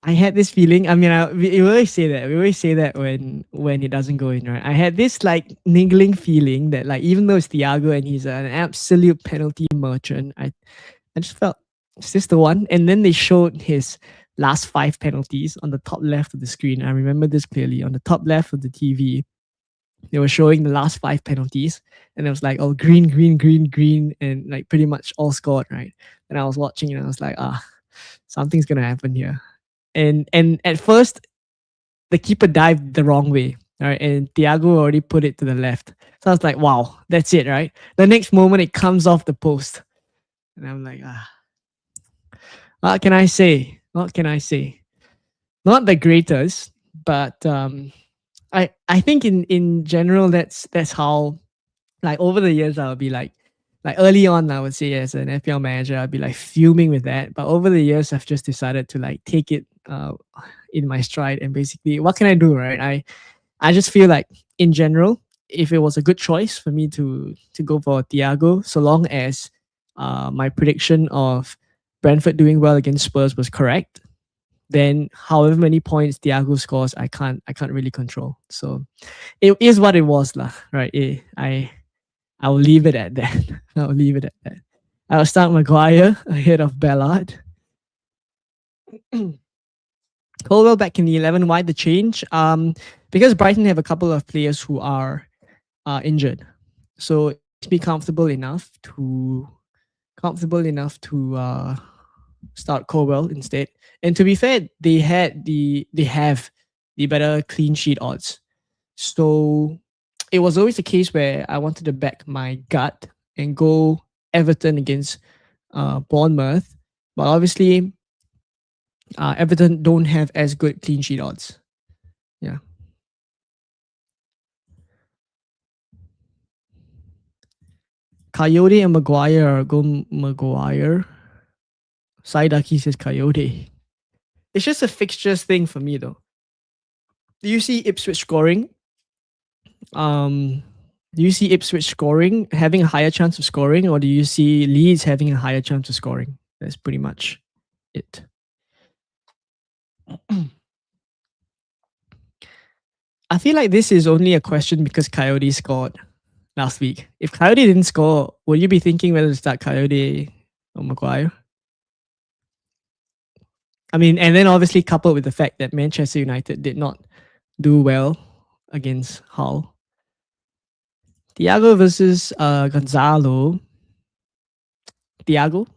I had this feeling. I mean, we always say that. We always say that when it doesn't go in, right? I had this like niggling feeling that like even though it's Thiago and he's an absolute penalty merchant, I just felt is this the one? And then they showed his last 5 penalties on the top left of the screen. I remember this clearly. On the top left of the TV, they were showing the last 5 penalties, and it was like, oh, green, green, green, green, and like pretty much all scored, right? And I was watching and I was like, something's gonna happen here. And at first, the keeper dived the wrong way, right? And Thiago already put it to the left. So I was like, wow, that's it, right? The next moment, it comes off the post, and I'm like, what can I say? What can I say? Not the greatest, but I think in general that's how, like, over the years I'll be like early on I would say as an FPL manager I'd be like fuming with that, but over the years I've just decided to like take it in my stride, and basically what can I do, right? I just feel like in general, if it was a good choice for me to go for Thiago, so long as my prediction of Brentford doing well against Spurs was correct, then however many points Thiago scores, I can't really control. So it is what it was, lah. Right? I will leave it at that. I'll leave it at that. I'll start Maguire ahead of Ballard. Colwell back in the 11. Why the change? Because Brighton have a couple of players who are injured, so it's be comfortable enough to start Colwell instead. And to be fair, they have the better clean sheet odds. So it was always a case where I wanted to back my gut and go Everton against Bournemouth, but obviously Everton don't have as good clean sheet odds. Yeah. Coyote and Maguire, go Maguire. Saidaki says Coyote. It's just a fixtures thing for me though. Do you see Ipswich scoring? Do you see Ipswich scoring, having a higher chance of scoring, or do you see Leeds having a higher chance of scoring? That's pretty much it. I feel like this is only a question because Coyote scored last week. If Coyote didn't score, would you be thinking whether to start Coyote or Maguire? I mean, and then obviously coupled with the fact that Manchester United did not do well against Hull. Thiago versus Gonzalo. Thiago?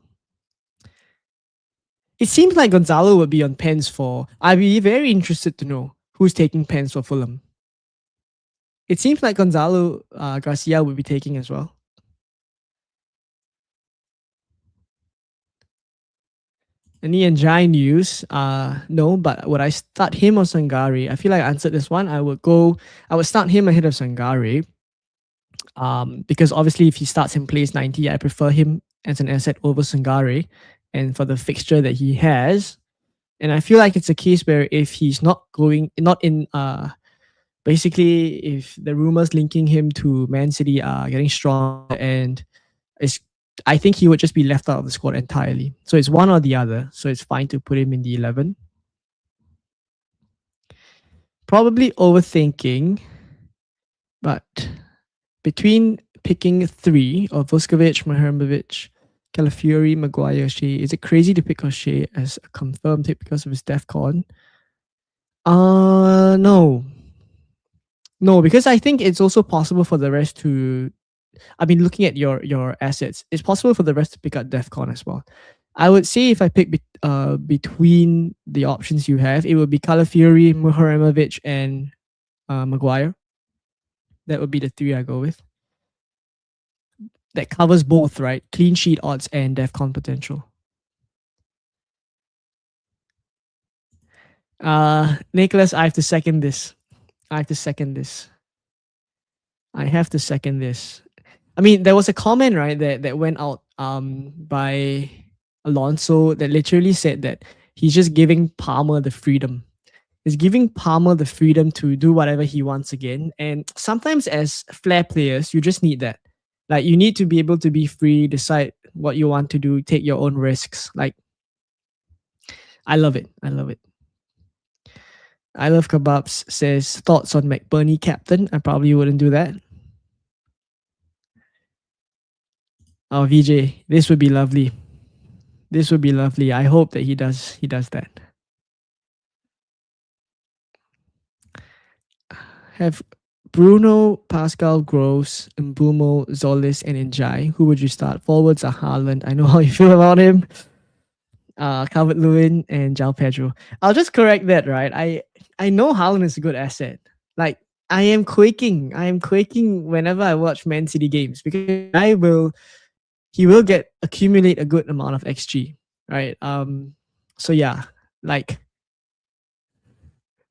It seems like Gonzalo would be on pens for. I'd be very interested to know who's taking pens for Fulham. It seems like Gonzalo Garcia would be taking as well. Any Njai news? No, but would I start him or Sangare? I feel like I answered this one. I would start him ahead of Sangare. Because obviously, if he starts in place 90, I prefer him as an asset over Sangare. And for the fixture that he has, and I feel like it's a case where if he's not in, basically, if the rumors linking him to Man City are getting stronger, and it's, I think he would just be left out of the squad entirely. So it's one or the other. So it's fine to put him in the 11. Probably overthinking, but between picking three of Vuskovic, Mihajlovic, Calafiori, Maguire, Shea, is it crazy to pick Shea as a confirmed hit because of his DEFCON? No. No, because I think it's also possible for the rest to, I mean, looking at your assets, it's possible for the rest to pick up DEFCON as well. I would say if I pick between the options you have, it would be Calafiori, Mihajlovic, and Maguire. That would be the three I go with. That covers both, right? Clean sheet odds and DEFCON potential. Nicholas, I have to second this. I have to second this. I have to second this. I mean, there was a comment, right, that went out by Alonso that literally said that he's just giving Palmer the freedom. He's giving Palmer the freedom to do whatever he wants again. And sometimes as flair players, you just need that. Like you need to be able to be free, decide what you want to do, take your own risks. Like I love it. I love it. I love kebabs says thoughts on McBurney captain. I probably wouldn't do that. Oh, VJ, this would be lovely. This would be lovely. I hope that he does that. Have Bruno, Pascal, Gross, Mbumo, Zolis, and Njai. Who would you start? Forwards are Haaland. I know how you feel about him. Calvert-Lewin and João Pedro. I'll just correct that, right? I know Haaland is a good asset. Like I am quaking. I am quaking whenever I watch Man City games because he will accumulate a good amount of XG, right? So yeah, like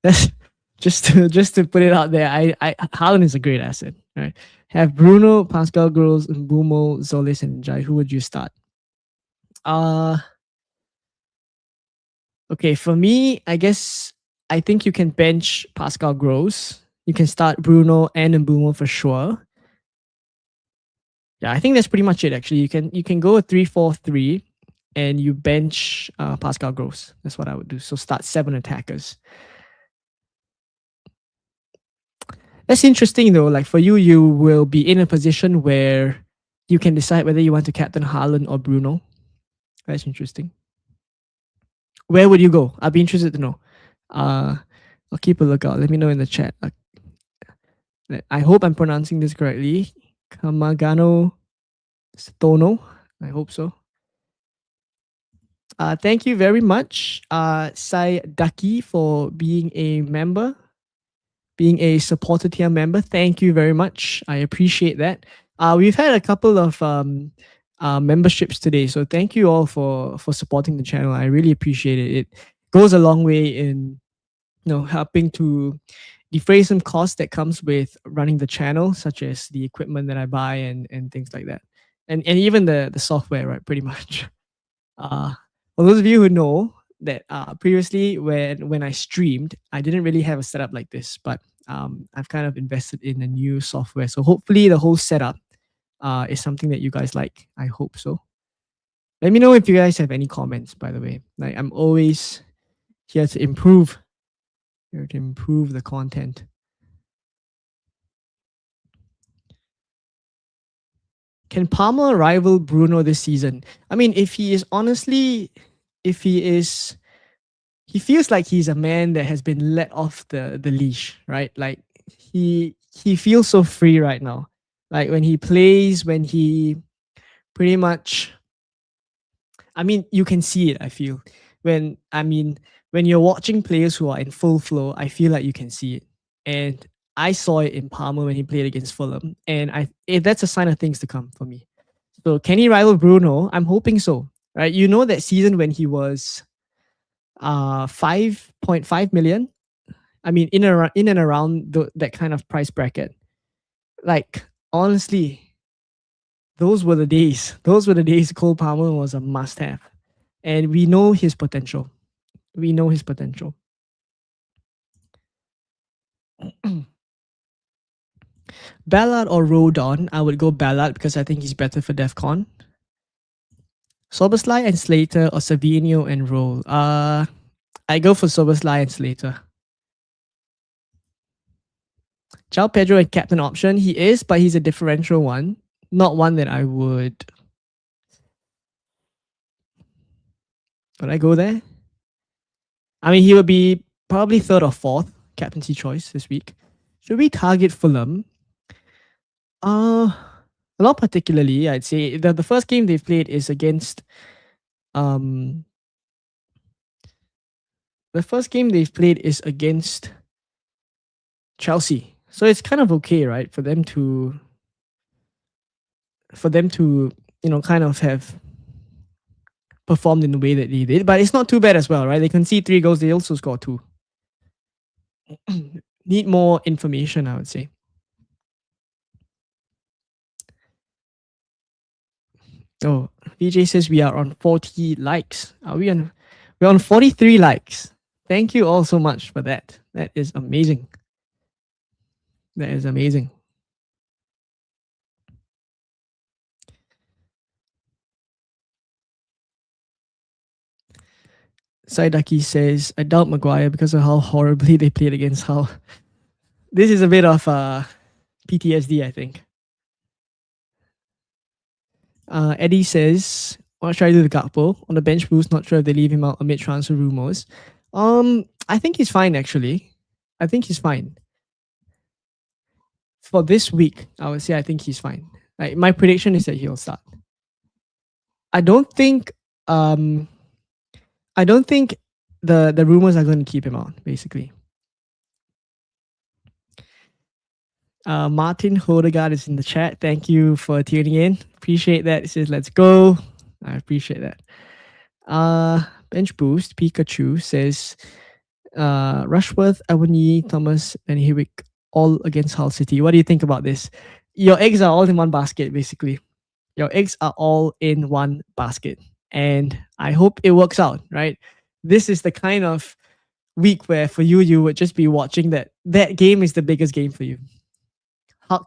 that's just to put it out there. Haaland is a great asset, right? Have Bruno, Pascal Gross, Mbumo, Zolis, and Njai. Who would you start? Okay, for me, I guess I think you can bench Pascal Gross. You can start Bruno and Mbumo for sure. Yeah, I think that's pretty much it. Actually, you can go a 3-4-3, and you bench Pascal Gross. That's what I would do. So start 7 attackers. That's interesting though. Like for you, you will be in a position where you can decide whether you want to captain Haaland or Bruno. That's interesting. Where would you go? I'd be interested to know. I'll keep a lookout. Let me know in the chat. I hope I'm pronouncing this correctly. Kamagano Stono. I hope so. Thank you very much, Sai Daki, for being a member, being a supporter tier member. Thank you very much. I appreciate that. We've had a couple of memberships today, so thank you all for supporting the channel. I really appreciate it. It goes a long way in helping to defray some costs that comes with running the channel, such as the equipment that I buy and things like that, and even the software, right? Pretty much. For those of you who know that previously when I streamed, I didn't really have a setup like this, but I've kind of invested in a new software. So hopefully the whole setup is something that you guys like. I hope so. Let me know if you guys have any comments, by the way. Like I'm always here to improve the content. Can Palmer rival Bruno this season? I mean, he feels like he's a man that has been let off the leash, right? Like he feels so free right now. Like when he plays, when he pretty much, I mean, you can see it, I feel. When you're watching players who are in full flow, I feel like you can see it. And I saw it in Palmer when he played against Fulham. And that's a sign of things to come for me. So can he rival Bruno? I'm hoping so. Right? You know that season when he was 5.5 million. I mean, in and around that kind of price bracket. Like Honestly, those were the days. Those were the days Cole Palmer was a must have. And we know his potential. We know his potential. Ballard or Rodon? I would go Ballard because I think he's better for DEFCON. Soberslai and Slater or Savinio and Roll? I go for Soberslai and Slater. João Pedro and captain option. He is, but he's a differential one. Not one that I would. Would I go there? I mean, he would be probably third or fourth captaincy choice this week. Should we target Fulham? Not particularly. I'd say the first game they've played is against the first game they've played is against Chelsea. So it's kind of okay, right, for them to kind of have performed in the way that they did. But it's not too bad as well, right? They concede 3 goals, they also score 2. Need more information, I would say. Oh, VJ says we are on 40 likes. Are we on? We're on 43 likes. Thank you all so much for that. That is amazing. That is amazing. Saidaki says, I doubt Maguire because of how horribly they played against Hull. This is a bit of PTSD, I think. Eddie says, what should I do with Gakpo? On the bench boost, not sure if they leave him out amid transfer rumors. I think he's fine, actually. I think he's fine. For this week, I would say I think he's fine. Like, my prediction is that he'll start. I don't think the rumors are going to keep him out, basically. Martin Hodegaard is in the chat. Thank you for tuning in. Appreciate that. It says, let's go. I appreciate that. Bench boost. Pikachu says, Rushworth, Awani, Thomas, and Hewick all against Hull City. What do you think about this? Your eggs are all in one basket, basically. Your eggs are all in one basket. And I hope it works out, right? This is the kind of week where for you would just be watching that game is the biggest game for you.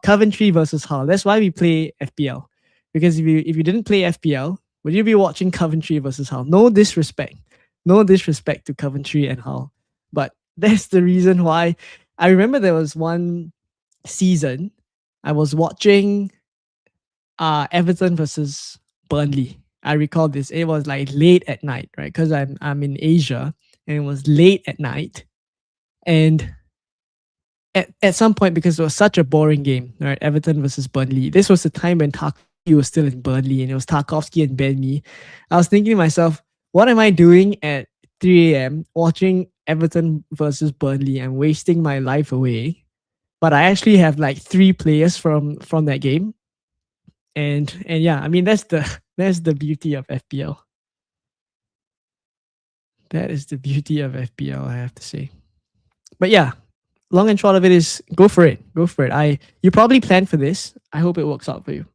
Coventry versus Hull. That's why we play FPL. Because if you didn't play FPL, would you be watching Coventry versus Hull? No disrespect. No disrespect to Coventry and Hull. But that's the reason why. I remember there was one season I was watching Everton versus Burnley. I recall this. It was like late at night, right? Because I'm in Asia and it was late at night. And at some point, because it was such a boring game, right? Everton versus Burnley. This was the time when Tarkovsky was still in Burnley and it was Tarkovsky and Ben Mee. I was thinking to myself, what am I doing at 3 a.m. watching Everton versus Burnley? I'm wasting my life away. But I actually have like 3 players from that game. And yeah, I mean that's the beauty of FPL. That is the beauty of FPL, I have to say. But yeah, long and short of it is go for it. Go for it. You probably planned for this. I hope it works out for you.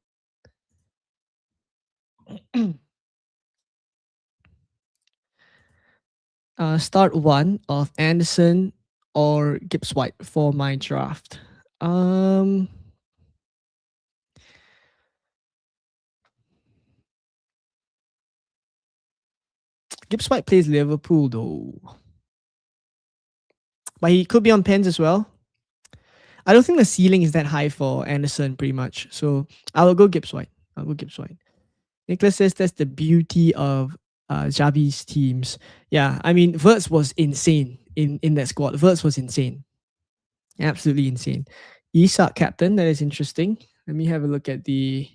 Start 1 of Anderson or Gibbs White for my draft. Gibbs White plays Liverpool though. But he could be on pens as well. I don't think the ceiling is that high for Anderson pretty much. So I will go Gibbs White. Nicholas says that's the beauty of Xavi's teams. Yeah, I mean, Wirtz was insane in that squad. Wirtz was insane. Absolutely insane. Isak captain, that is interesting. Let me have a look at the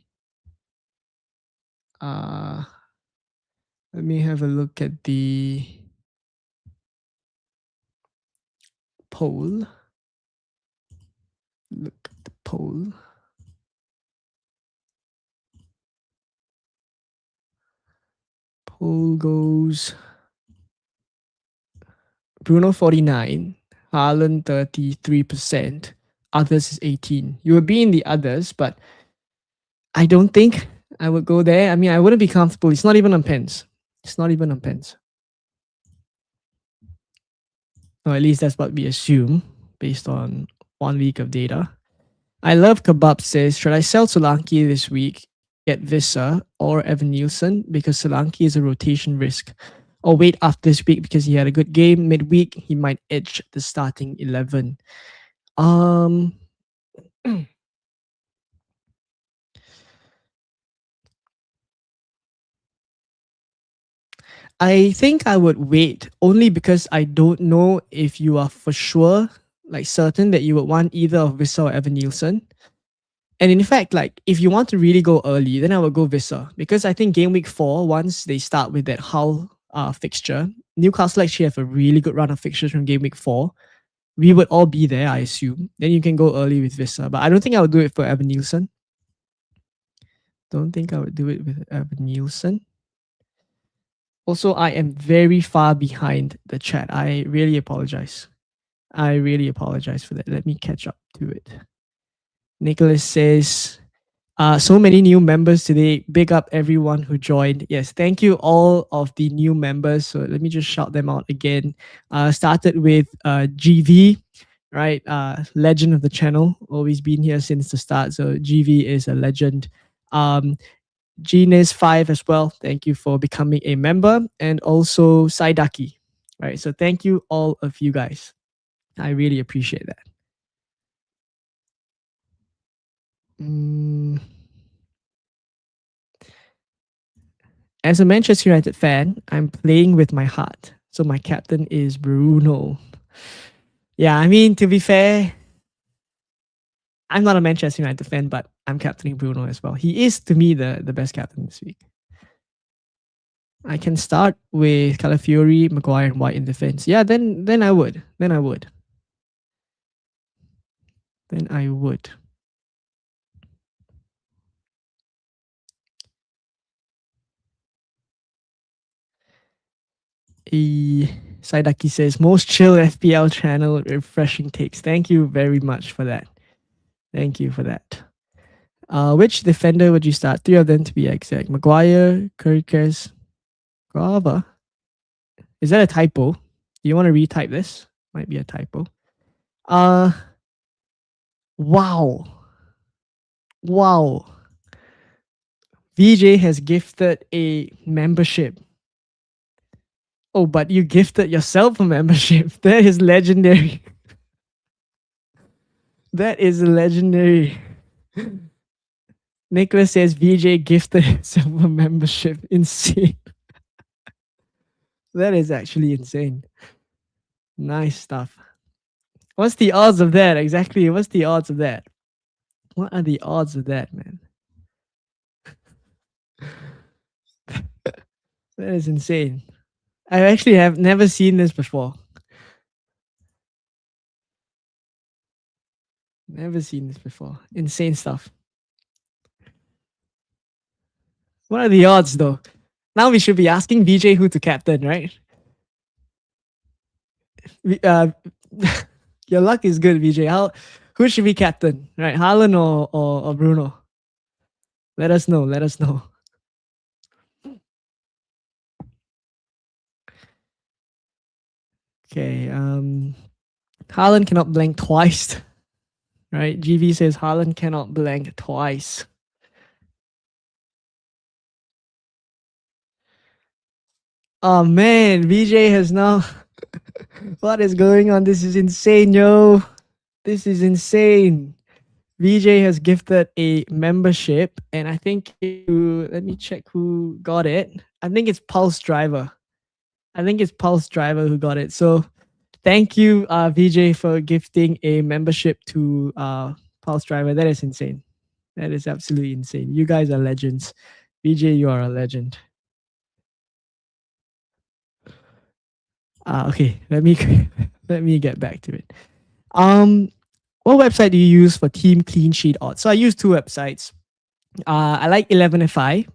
poll. Look at the poll. Poll goes Bruno 49, Haaland 33%, others is 18. You would be in the others, but I don't think I would go there. I mean, I wouldn't be comfortable. It's not even on pens. It's not even on pens. Or at least that's what we assume based on 1 week of data. I love Kebab says, should I sell Solanke this week, get Visa or Evan Nielsen because Solanke is a rotation risk? Or wait after this week because he had a good game midweek, he might edge the starting 11. Um, I think I would wait only because I don't know if you are for sure, like certain that you would want either of Visa or Evan Nielsen. And in fact, like if you want to really go early, then I would go Visa because I think game week 4, once they start with that Hull fixture, Newcastle actually have a really good run of fixtures from game week 4. We would all be there, I assume. Then you can go early with Visa, but I don't think I would do it for Evan Nielsen. Don't think I would do it with Evan Nielsen. Also, I am very far behind the chat. I really apologize. I really apologize for that. Let me catch up to it. Nicholas says, so many new members today. Big up everyone who joined. Yes, thank you all of the new members. So let me just shout them out again. Started with GV, right? Legend of the channel, always been here since the start. So GV is a legend. Genius5 as well. Thank you for becoming a member. And also Saidaki. Right. So thank you all of you guys. I really appreciate that. As a Manchester United fan, I'm playing with my heart. So my captain is Bruno. Yeah, I mean, to be fair, I'm not a Manchester United fan, but I'm captaining Bruno as well. He is, to me, the best captain this week. I can start with Calafiori, Maguire, and White in defense. Yeah, then I would. Then I would. Saidaki says, most chill FPL channel, refreshing takes. Thank you very much for that. Thank you for that. Which defender would you start? 3 of them to be exact. Maguire, Kirkers, Grava. Is that a typo? Do you want to retype this? Might be a typo. Wow. Wow. VJ has gifted a membership. Oh, but you gifted yourself a membership. That is legendary. That is legendary. Nicholas says VJ gifted himself a membership. Insane. That is actually insane. Nice stuff. What's the odds of that? Exactly. What's the odds of that? What are the odds of that, man? That is insane. I actually have never seen this before. Never seen this before. Insane stuff. What are the odds, though? Now we should be asking VJ who to captain, right? Your luck is good, VJ. Who should be captain, right? Haaland or Bruno? Let us know. Let us know. Okay. Haaland cannot blank twice, right? GV says Haaland cannot blank twice. Oh man, VJ has now. What is going on? This is insane, yo. This is insane. VJ has gifted a membership, and I think let me check who got it. I think it's Pulse Driver. Who got it. So thank you, VJ, for gifting a membership to Pulse Driver. That is insane. That is absolutely insane. You guys are legends. VJ, you are a legend. Okay, let me get back to it. What website do you use for team clean sheet odds? So I use 2 websites. I like 11FI,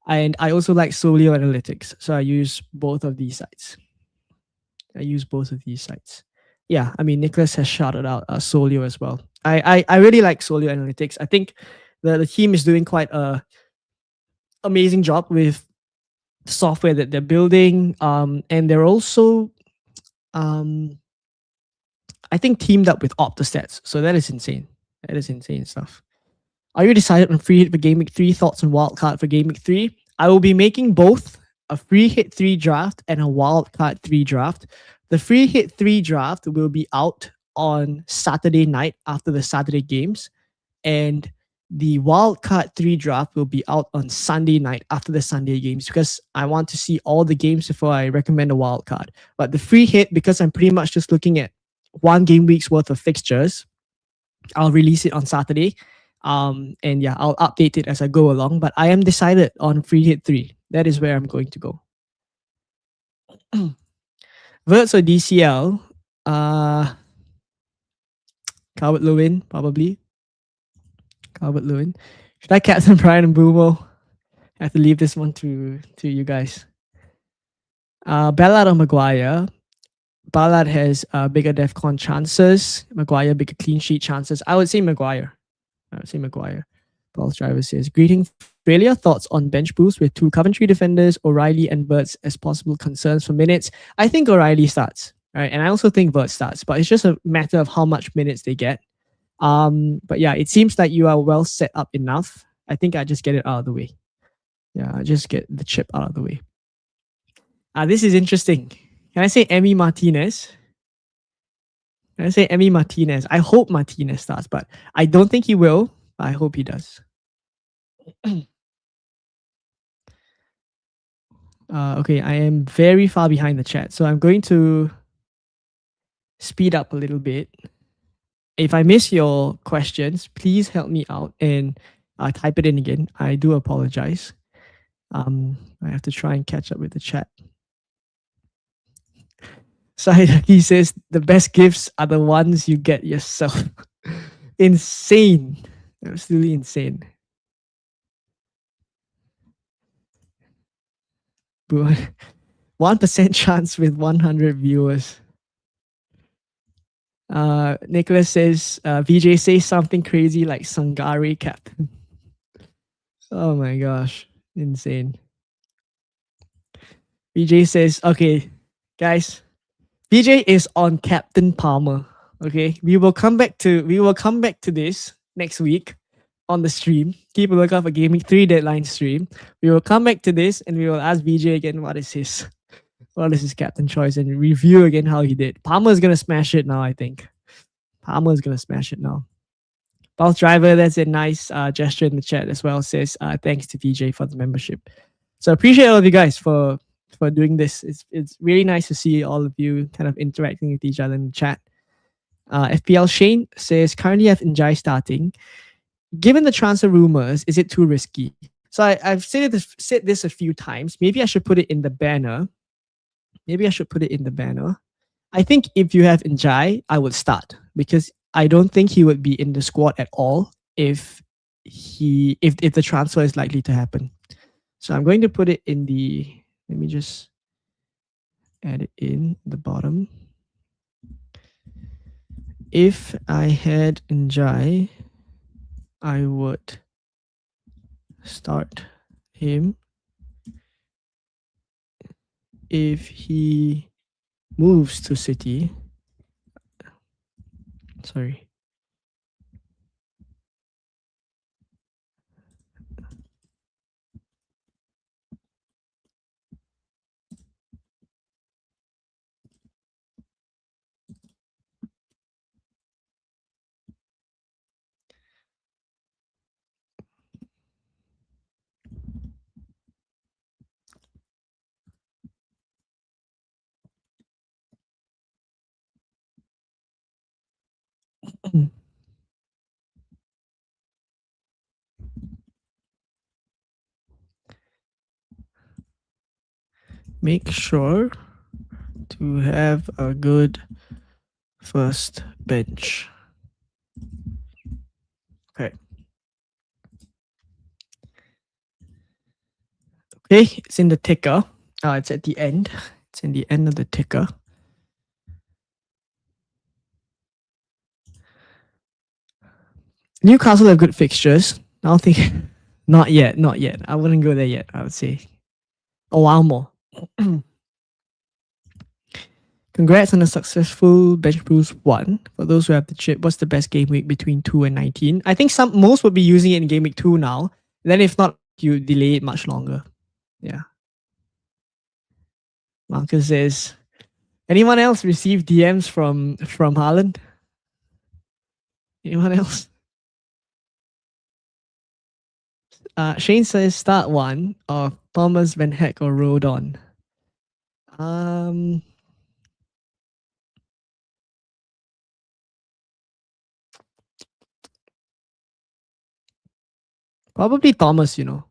and I also like Solio Analytics. So I use both of these sites. yeah, I mean, Nicholas has shouted out Solio as well. I really like Solio Analytics. I think the team is doing quite a amazing job with the software that they're building. And they're also, um, I think, teamed up with OptaStats. So that is insane. That is insane stuff. Are you decided on free hit for Game Week 3? Thoughts on wildcard for Game Week 3? I will be making both a free hit 3 draft and a wildcard 3 draft. The free hit 3 draft will be out on Saturday night after the Saturday games, and the wildcard 3 draft will be out on Sunday night after the Sunday games, because I want to see all the games before I recommend a wildcard. But the free hit, because I'm pretty much just looking at one game week's worth of fixtures, I'll release it on Saturday. And yeah, I'll update it as I go along. But I am decided on free hit 3. That is where I'm going to go. Verts or DCL? Calvert Lewin, probably. Calvert Lewin. Should I captain Brian and Boomo? I have to leave this one to you guys. Ballard or Maguire? Ballard has bigger DEFCON chances. Maguire, bigger clean sheet chances. I would say Maguire. Paul's driver says, greetings, Australia. Thoughts on bench boost with 2 Coventry defenders, O'Reilly and Verts as possible concerns for minutes? I think O'Reilly starts, right? And I also think Verts starts, but it's just a matter of how much minutes they get. But yeah, it seems like you are well set up enough. I think I just get it out of the way. Yeah, I just get the chip out of the way. This is interesting. Can I say Emmy Martinez? Can I say Emmy Martinez? I hope Martinez starts, but I don't think he will. I hope he does. Okay, I am very far behind the chat, so I'm going to speed up a little bit. If I miss your questions, please help me out and type it in again. I do apologize. I have to try and catch up with the chat. Saidaki says the best gifts are the ones you get yourself. Insane. Absolutely insane. 1% chance with 100 viewers. Nicholas says, VJ says something crazy like Sangari captain. Oh my gosh. Insane. VJ says, okay, guys, VJ is on Captain Palmer. Okay. We will come back to this next week on the stream. Keep a lookout for Gaming 3 deadline stream. We will come back to this and we will ask VJ again what is his captain choice and review again how he did. Palmer is gonna smash it now, I think. Palmer is gonna smash it now. Boss Driver, that's a nice gesture in the chat as well. Says thanks to VJ for the membership. So appreciate all of you guys for doing this. It's really nice to see all of you kind of interacting with each other in the chat. FPL Shane says currently have Njai starting. Given the transfer rumors, is it too risky? So I've said this a few times. Maybe I should put it in the banner. I think if you have Njai, I would start, because I don't think he would be in the squad at all if the transfer is likely to happen. So I'm going to put it in the, let me just add it in the bottom. If I had Njai, I would start him. If he moves to City, sorry. Make sure to have a good first bench. Okay. Okay, it's in the ticker. It's at the end. It's in the end of the ticker. Newcastle have good fixtures. I don't think. Not yet. Not yet. I wouldn't go there yet. I would say a while more. Congrats on a successful Bench Boost 1. For those who have the chip, what's the best game week between 2 and 19? I think most would be using it in game week 2 now. Then if not, you delay it much longer. Yeah. Marcus says, anyone else receive DMs from Haaland? Anyone else? Shane says start 1 of Thomas, Van Heck, or Rodon. Probably Thomas, you know.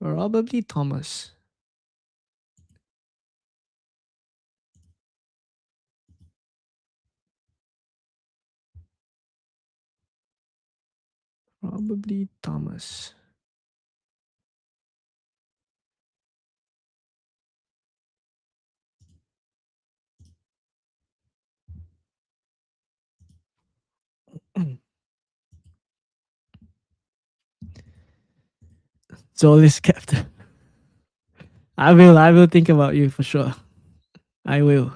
Probably Thomas. Probably Thomas. Zolis captain. I will think about you for sure. I will.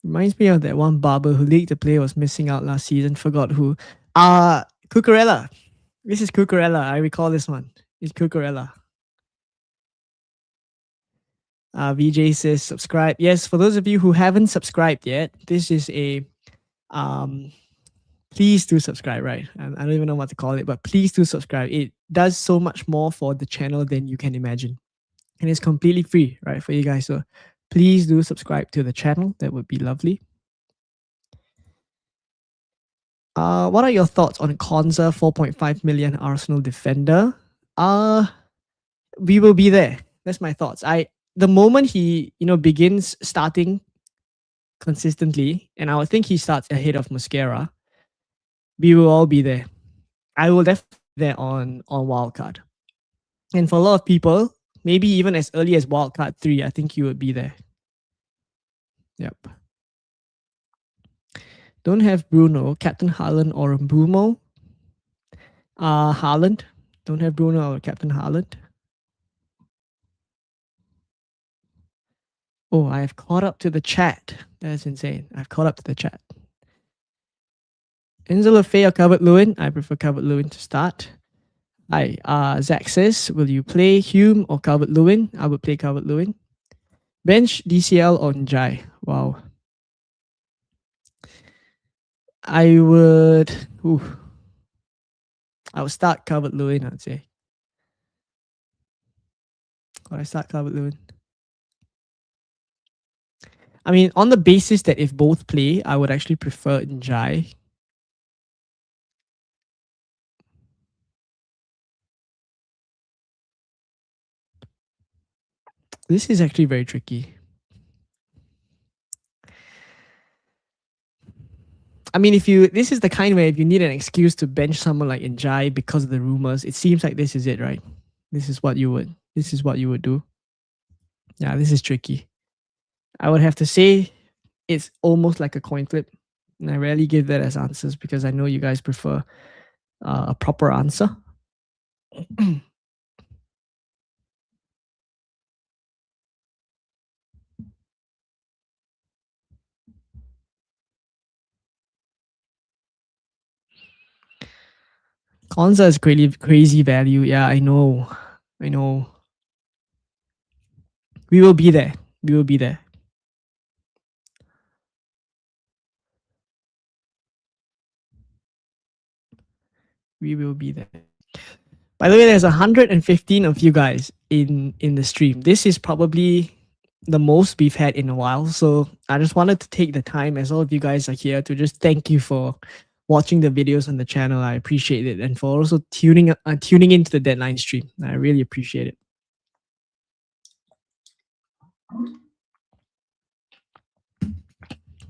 Reminds me of that one barber who leaked the player was missing out last season. Forgot who. Cucurella. This is Cucurella. I recall this one. It's Cucurella. VJ says subscribe. Yes, for those of you who haven't subscribed yet, this is a please do subscribe, right? I don't even know what to call it, but please do subscribe. It does so much more for the channel than you can imagine. And it's completely free, right, for you guys. So please do subscribe to the channel. That would be lovely. What are your thoughts on Konza 4.5 million Arsenal defender? We will be there. That's my thoughts. The moment he, begins starting consistently, and I would think he starts ahead of Mosquera, we will all be there. I will definitely be there on wildcard. And for a lot of people, maybe even as early as wildcard 3, I think you would be there. Yep. Don't have Bruno, Captain Haaland or Mbumo. Haaland. Don't have Bruno or Captain Haaland. Oh, I've caught up to the chat. That's insane. I've caught up to the chat. Enzo Lefebvre or Calvert-Lewin? I prefer Calvert-Lewin to start. Hi, Zach says, will you play Hume or Calvert-Lewin? I would play Calvert-Lewin. Bench, DCL or Njai? Wow. I would start Calvert-Lewin, I'd say. Or I start Calvert-Lewin. I mean, on the basis that if both play, I would actually prefer Njai. This is actually very tricky. I mean, this is the kind where if you need an excuse to bench someone like Njai because of the rumors, it seems like this is it, right? This is what you would do. Yeah, this is tricky. I would have to say it's almost like a coin flip. And I rarely give that as answers because I know you guys prefer a proper answer. Konza is crazy value. Yeah, I know. We will be there. We will be there. We will be there. By the way, there's 115 of you guys in the stream. This is probably the most we've had in a while. So I just wanted to take the time, as all of you guys are here, to just thank you for watching the videos on the channel. I appreciate it, and for also tuning into the deadline stream. I really appreciate it.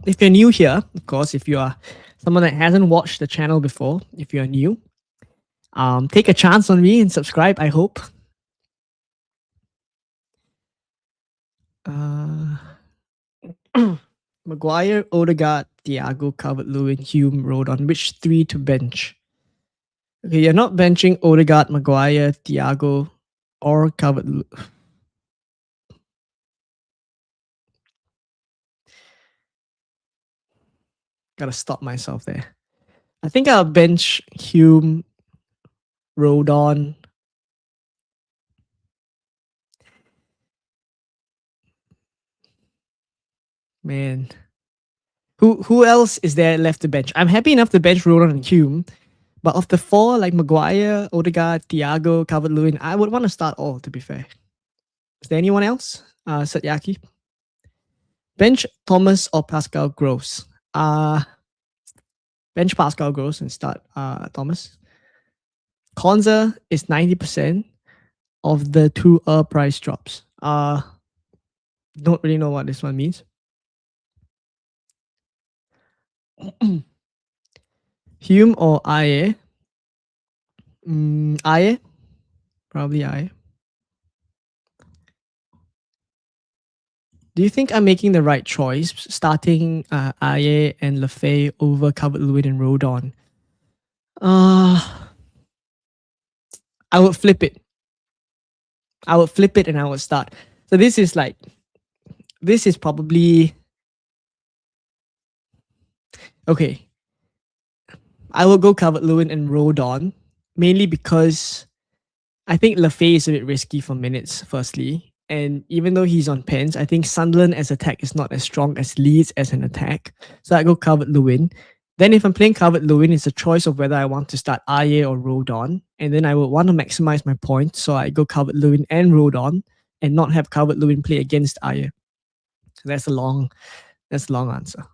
If you're new here, of course, if you are someone that hasn't watched the channel before, if you're new, take a chance on me and subscribe, I hope. Maguire, Odegaard, Thiago, Calvert-Lewin, Hume, Rodon. Which three to bench? Okay, you're not benching Odegaard, Maguire, Thiago, or Calvert-Lewin. Gotta stop myself there. I think I'll bench Hume, Rodon. Man, who else is there left to bench? I'm happy enough to bench Rodon and Hume, but of the four, like Maguire, Odegaard, Thiago, Calvert-Lewin, I would want to start all. To be fair, is there anyone else? Satyaki, bench Thomas or Pascal Gross. Bench Pascal Gross and start Thomas. Konza is 90% of the two price drops. Don't really know what this one means. Hume or Aye? Aye? Probably Aye. Do you think I'm making the right choice starting Aye and Lefay over Calvert-Lewin and Rodon? I would flip it. I would flip it and I would start. So this is probably okay. I will go Calvert-Lewin and Rodon mainly because I think Lefay is a bit risky for minutes, firstly. And even though he's on pens, I think Sunderland as attack is not as strong as Leeds as an attack. So I go Calvert Lewin. Then if I'm playing Calvert Lewin, it's a choice of whether I want to start Aye or Rodon. And then I would want to maximize my points. So I go Calvert Lewin and Rodon and not have Calvert Lewin play against Aye. So that's a long answer.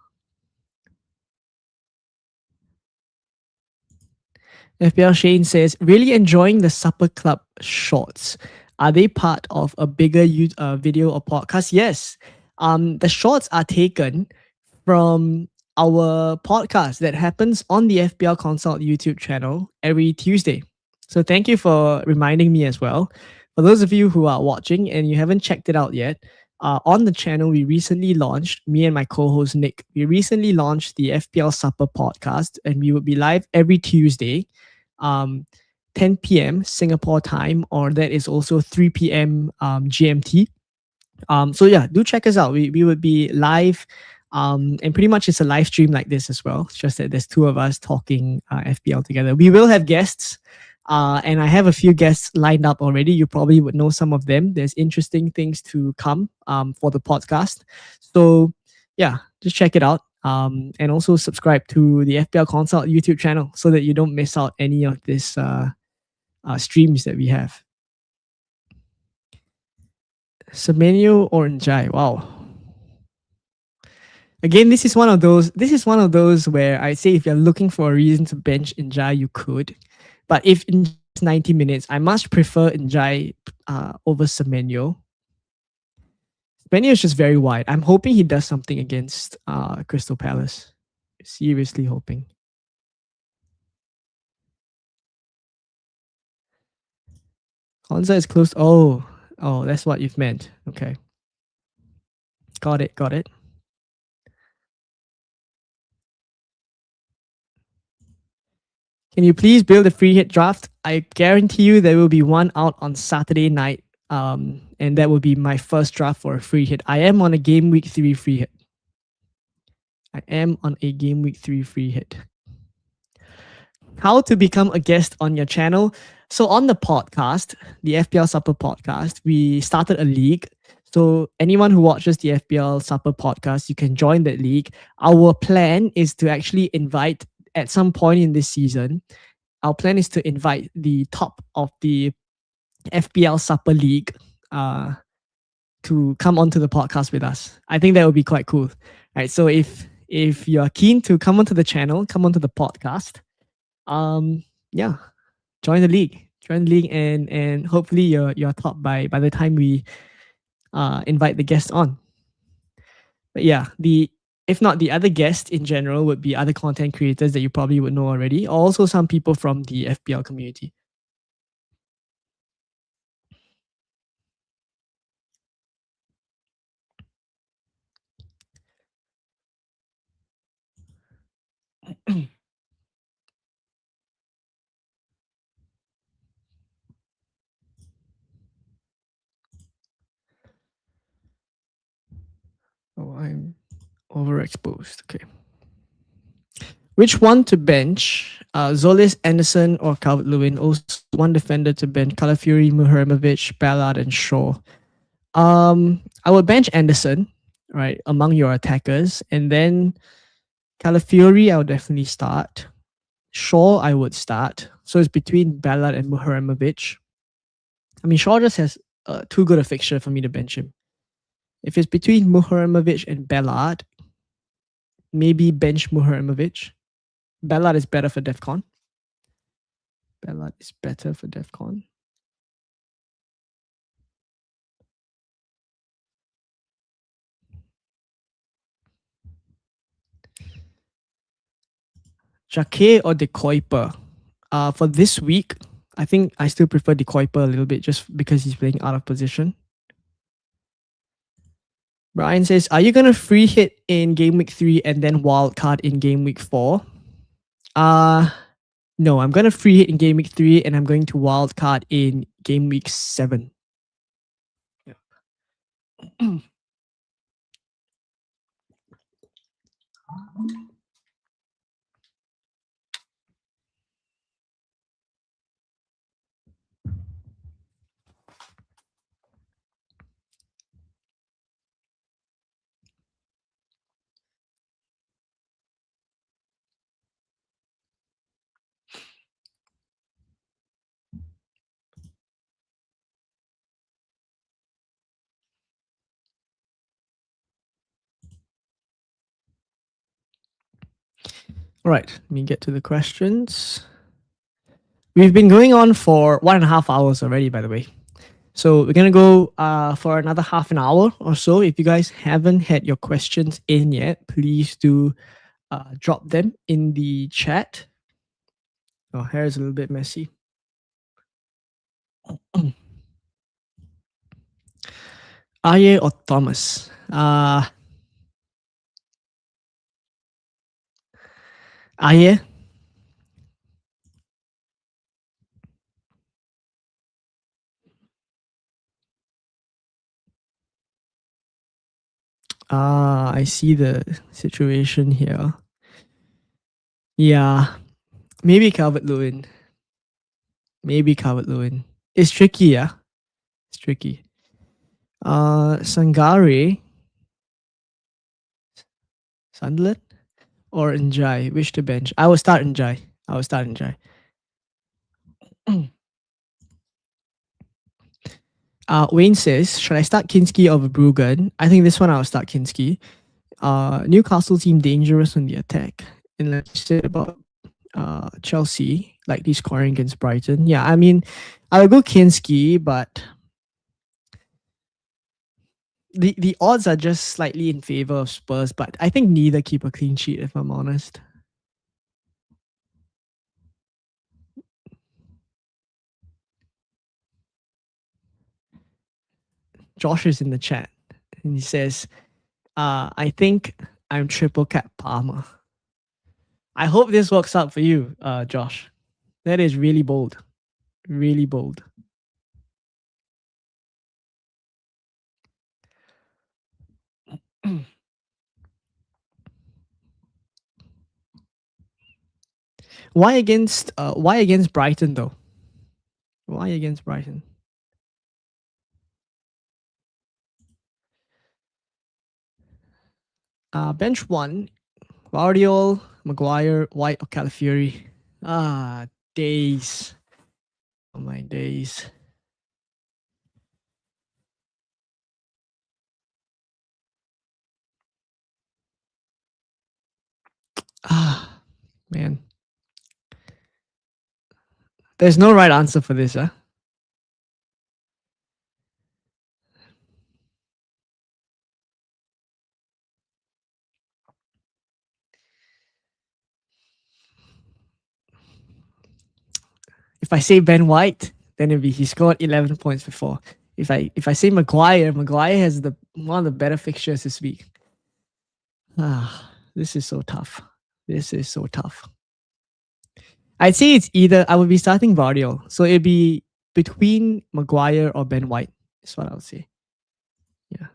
FPL Shane says, really enjoying the Supper Club shorts. Are they part of a bigger video or podcast? Yes. The shorts are taken from our podcast that happens on the FPL Consult YouTube channel every Tuesday. So thank you for reminding me as well. For those of you who are watching and you haven't checked it out yet, on the channel, we recently launched, me and my co host Nick, we recently launched the FPL Supper podcast, and we will be live every Tuesday, um, 10 p.m. Singapore time, or that is also 3 p.m. GMT. So yeah, do check us out. We would be live, and pretty much it's a live stream like this as well. It's just that there's two of us talking FPL together. We will have guests, and I have a few guests lined up already. You probably would know some of them. There's interesting things to come for the podcast. So yeah, just check it out. And also subscribe to the FPL Consult YouTube channel so that you don't miss out any of this streams that we have. Semenyo or Njai? Wow. Again, this is one of those. This is one of those where I say if you're looking for a reason to bench Njai, you could. But if in 90 minutes, I much prefer Njai over Semenyo. Semenyo is just very wide. I'm hoping he does something against Crystal Palace. Seriously hoping. Konza is close. Oh, that's what you've meant. Okay. Got it. Can you please build a free hit draft? I guarantee you there will be one out on Saturday night. And that will be my first draft for a free hit. I am on a game week 3 free hit. How to become a guest on your channel. So on the podcast, the FPL Supper podcast, we started a league. So anyone who watches the FPL Supper podcast, you can join that league. Our plan is to actually invite at some point in this season, our plan is to invite the top of the FPL Supper League to come onto the podcast with us. I think that would be quite cool. Right. So if you are keen to come onto the channel, come onto the podcast, yeah, join the league. And hopefully you're top by the time we invite the guest on. But yeah, if not the other guests in general would be other content creators that you probably would know already, or also some people from the FPL community. Oh, I'm overexposed. Okay. Which one to bench? Zolis, Anderson, or Calvert-Lewin? Also, one defender to bench: Calafiori, Muharemovic, Ballard, and Shaw. I would bench Anderson, right, among your attackers, and then Calafiori, I would definitely start. Shaw, I would start. So it's between Ballard and Muharemovic. I mean, Shaw just has too good a fixture for me to bench him. If it's between Muharemovic and Ballard, maybe bench Muharemovic. Ballard is better for DEFCON. Ballard is better for DEFCON. Jacquet or De Kuiper? For this week, I think I still prefer De Kuiper a little bit just because he's playing out of position. Brian says, are you going to free hit in game week 3 and then wildcard in game week 4? No, I'm going to free hit in game week 3 and I'm going to wildcard in game week 7. Yeah. All right, let me get to the questions. We've been going on for 1.5 hours already, by the way. So we're going to go for another half an hour or so. If you guys haven't had your questions in yet, please do drop them in the chat. Oh, hair is a little bit messy. Aye or Thomas? Aye. I see the situation here. Yeah, maybe Calvert-Lewin. Maybe Calvert-Lewin. It's tricky, yeah. It's tricky. Sangare, Sunderland, or Njai? Which to bench? I will start Njai. Wayne says, should I start Kinski over Bruggen? I think this one I'll start Kinski. Newcastle seem dangerous on the attack. And like you said about Chelsea, likely scoring against Brighton. Yeah, I mean, I will go Kinski, but the odds are just slightly in favor of Spurs, but I think neither keep a clean sheet, if I'm honest. Josh is in the chat and he says, I think I'm triple cap Palmer. I hope this works out for you, Josh. That is really bold. Really bold. Why against Brighton though? Why against Brighton? Bench 1, Guardiola, Maguire, White, or Calafiori. Days. Oh my days. Man. There's no right answer for this, huh? If I say Ben White, then it'd be he scored 11 points before. If I say Maguire has one of the better fixtures this week. This is so tough. This is so tough. I'd say it's either I would be starting Vardiel. So it'd be between Maguire or Ben White, is what I would say. Yeah.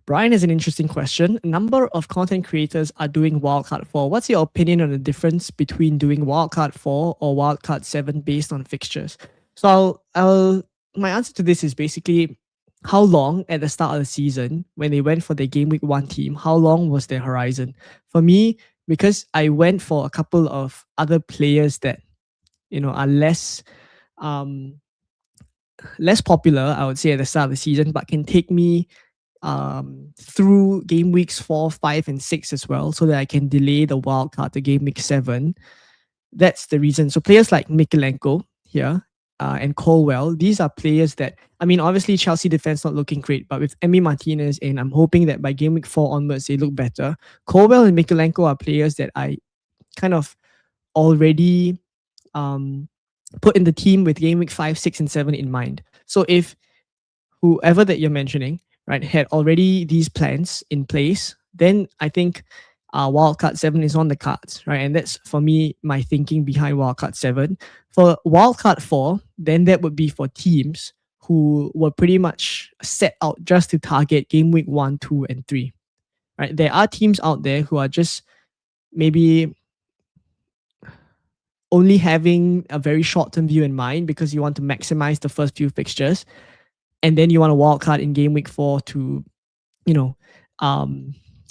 Brian has an interesting question. A number of content creators are doing Wildcard 4. What's your opinion on the difference between doing Wildcard 4 or Wildcard 7 based on fixtures? So my answer to this is basically how long at the start of the season when they went for their game week 1 team, how long was their horizon? For me, because I went for a couple of other players that are um less popular, I would say, at the start of the season, but can take me through game weeks 4, 5, and 6 as well, so that I can delay the wild card to game week 7. That's the reason. So players like Mikolenko here and Colwell, these are players that, I mean, obviously Chelsea defense not looking great, but with Emi Martinez in, I'm hoping that by game week 4 onwards, they look better. Colwell and Mikolenko are players that I kind of already put in the team with game week 5, 6, and 7 in mind. So if whoever that you're mentioning, right, had already these plans in place, then I think Wildcard 7 is on the cards, right? And that's for me, my thinking behind Wildcard 7. For Wildcard 4, then that would be for teams who were pretty much set out just to target game week 1, 2, and 3, right? There are teams out there who are just maybe only having a very short-term view in mind because you want to maximize the first few fixtures, and then you want to wild card in game week 4 to,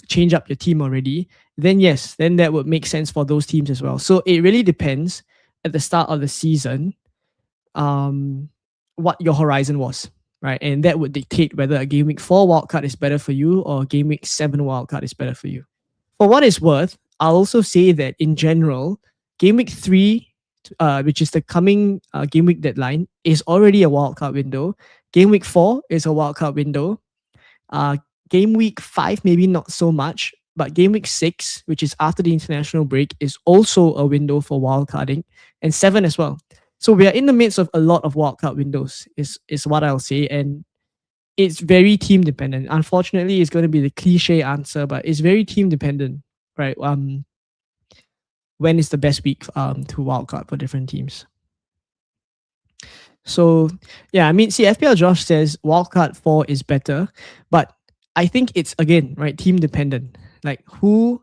change up your team already, then yes, then that would make sense for those teams as well. So it really depends at the start of the season, what your horizon was, right? And that would dictate whether a game week 4 wildcard is better for you or a game week 7 wildcard is better for you. For what it's worth, I'll also say that in general, game week 3, which is the coming game week deadline, is already a wildcard window. Game week 4 is a wildcard window. Game week 5, maybe not so much, but game week 6, which is after the international break, is also a window for wildcarding, and 7 as well. So we are in the midst of a lot of wildcard windows, is what I'll say, and it's very team dependent. Unfortunately, it's going to be the cliche answer, but it's very team dependent, right? When is the best week to wildcard for different teams? So yeah, I mean, see, FPL Josh says wildcard 4 is better, but I think it's, again, right, team dependent. Like, who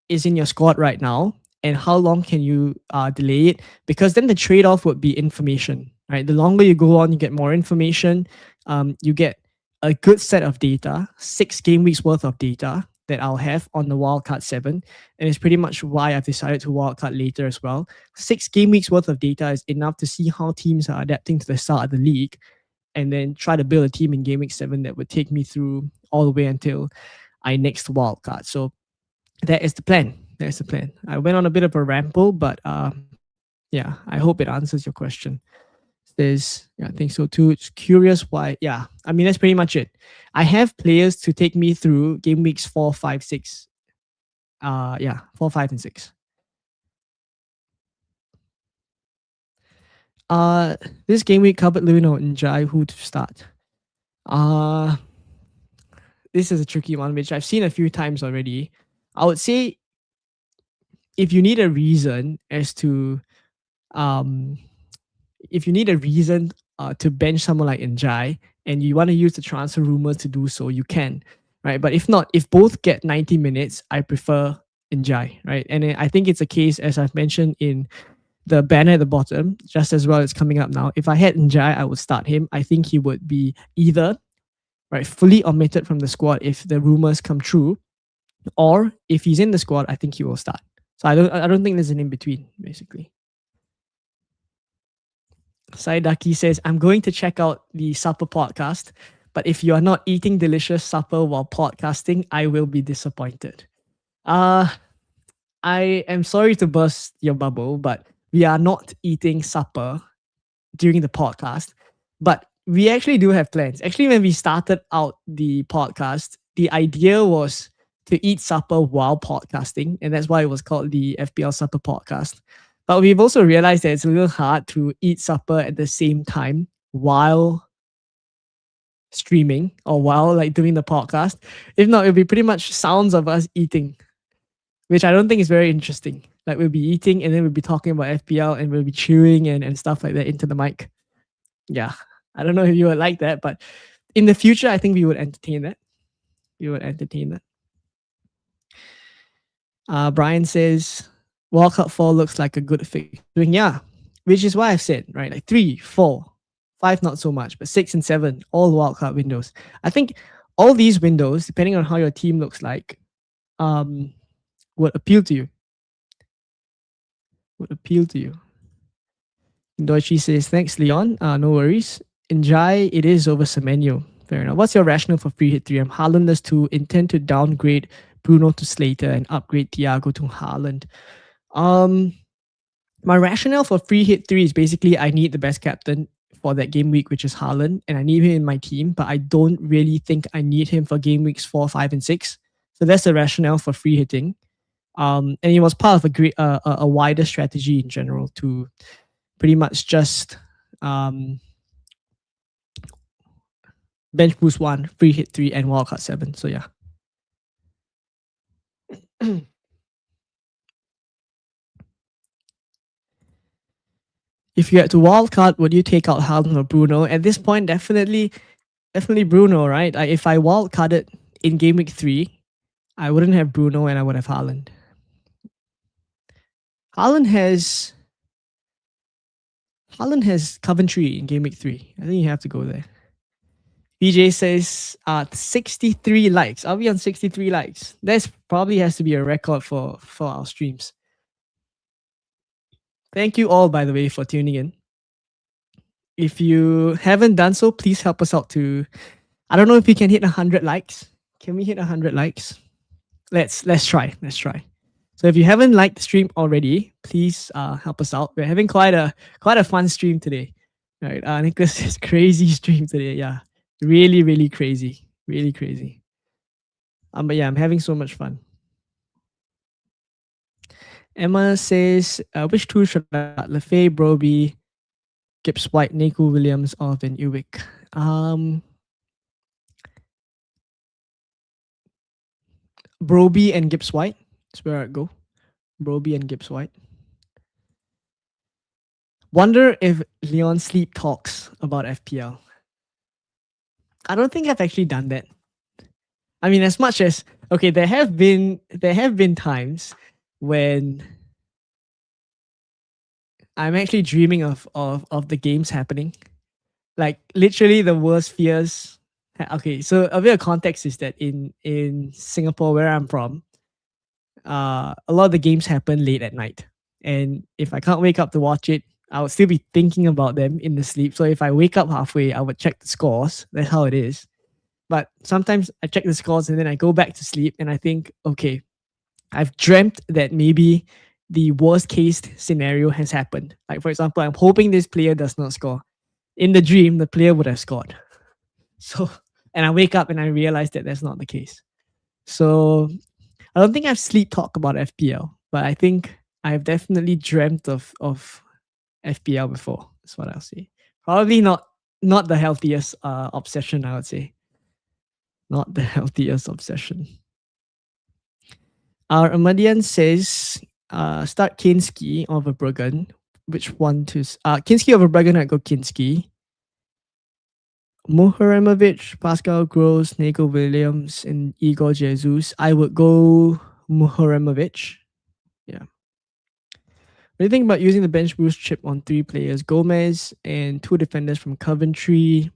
is in your squad right now and how long can you delay it? Because then the trade-off would be information, right? The longer you go on, you get more information. You get a good set of data, 6 game weeks worth of data that I'll have on the wildcard 7, and it's pretty much why I've decided to wildcard later as well. 6 game weeks worth of data is enough to see how teams are adapting to the start of the league, and then try to build a team in game week 7 that would take me through all the way until I next wildcard. So that is the plan. That's the plan. I went on a bit of a ramble, but yeah, I hope it answers your question. I think so too. It's curious why. Yeah, I mean, that's pretty much it. I have players to take me through game weeks 4, 5, 6. 4, 5, and 6. This game week, Cupboard Luno and Jai, who to start? This is a tricky one, which I've seen a few times already. I would say if you need a reason as to to bench someone like Njai and you want to use the transfer rumors to do so, you can, right? But if not, if both get 90 minutes, I prefer Njai, right? And I think it's a case, as I've mentioned in the banner at the bottom, just as well as coming up now. If I had Njai, I would start him. I think he would be either, right, fully omitted from the squad if the rumors come true, or if he's in the squad, I think he will start. So I don't think there's an in between, basically. Saidaki says, I'm going to check out the supper podcast, but if you are not eating delicious supper while podcasting, I will be disappointed. I am sorry to burst your bubble, but we are not eating supper during the podcast. But we actually do have plans. Actually, when we started out the podcast, the idea was to eat supper while podcasting, and that's why it was called the FPL Supper Podcast. But we've also realized that it's a little hard to eat supper at the same time while streaming or while like doing the podcast. If not, it'll be pretty much sounds of us eating, which I don't think is very interesting. Like we'll be eating and then we'll be talking about FPL and we'll be chewing and stuff like that into the mic. Yeah. I don't know if you would like that, but in the future, I think we would entertain that. We would entertain that. Brian says Wildcard 4 looks like a good fix. Yeah, which is why I've said, right? Like 3, 4, 5, not so much, but 6 and 7, all wildcard windows. I think all these windows, depending on how your team looks like, would appeal to you. Would appeal to you. Doichi says, thanks, Leon. No worries. Enjoy it is over Semenyo. Fair enough. What's your rationale for free hit 3M? Haaland does to intend to downgrade Bruno to Slater and upgrade Thiago to Haaland. My rationale for free hit 3 is basically I need the best captain for that game week, which is Haaland, and I need him in my team, but I don't really think I need him for game weeks 4, 5, and 6. So that's the rationale for free hitting. And it was part of a wider strategy in general to pretty much just bench boost 1, free hit 3, and wildcard 7. So yeah. If you had to wildcard, would you take out Haaland or Bruno? At this point, definitely Bruno, right? If I wildcarded in game week 3, I wouldn't have Bruno and I would have Haaland. Haaland has Coventry in game week 3. I think you have to go there. BJ says 63 likes. Are we on 63 likes? That probably has to be a record for our streams. Thank you all, by the way, for tuning in. If you haven't done so, please help us out to, I don't know if we can hit 100 likes. Can we hit 100 likes? Let's try. Let's try. So if you haven't liked the stream already, please help us out. We're having quite a fun stream today. Right. Nicholas says crazy stream today. Yeah. Really, really crazy. Really crazy. But yeah, I'm having so much fun. Emma says, which two should I start? Lefebvre, Broby, Gibbs White, Nico Williams, or Van Uwick? Broby and Gibbs White. That's where I'd go. Broby and Gibbs White. Wonder if Leon sleep talks about FPL. I don't think I've actually done that. I mean, as much as okay, there have been times when I'm actually dreaming of the games happening. Like literally the worst fears. Okay, so a bit of context is that in Singapore, where I'm from, a lot of the games happen late at night. And if I can't wake up to watch it, I would still be thinking about them in the sleep. So if I wake up halfway, I would check the scores. That's how it is. But sometimes I check the scores and then I go back to sleep and I think, okay, I've dreamt that maybe the worst case scenario has happened. Like, for example, I'm hoping this player does not score. In the dream, the player would have scored. So, and I wake up and I realize that that's not the case. So, I don't think I've sleep talked about FPL, but I think I've definitely dreamt of FPL before. That's what I'll say. Probably not the healthiest obsession, I would say. Not the healthiest obsession. Amadian says, start Kinski over Bruggen. Which one to... Kinski over Bruggen, I'd go Kinski. Muharemovic, Pascal Gross, Nico Williams, and Igor Jesus. I would go Muharemovic. Yeah. What do you think about using the bench boost chip on 3 players? Gomez and 2 defenders from Coventry.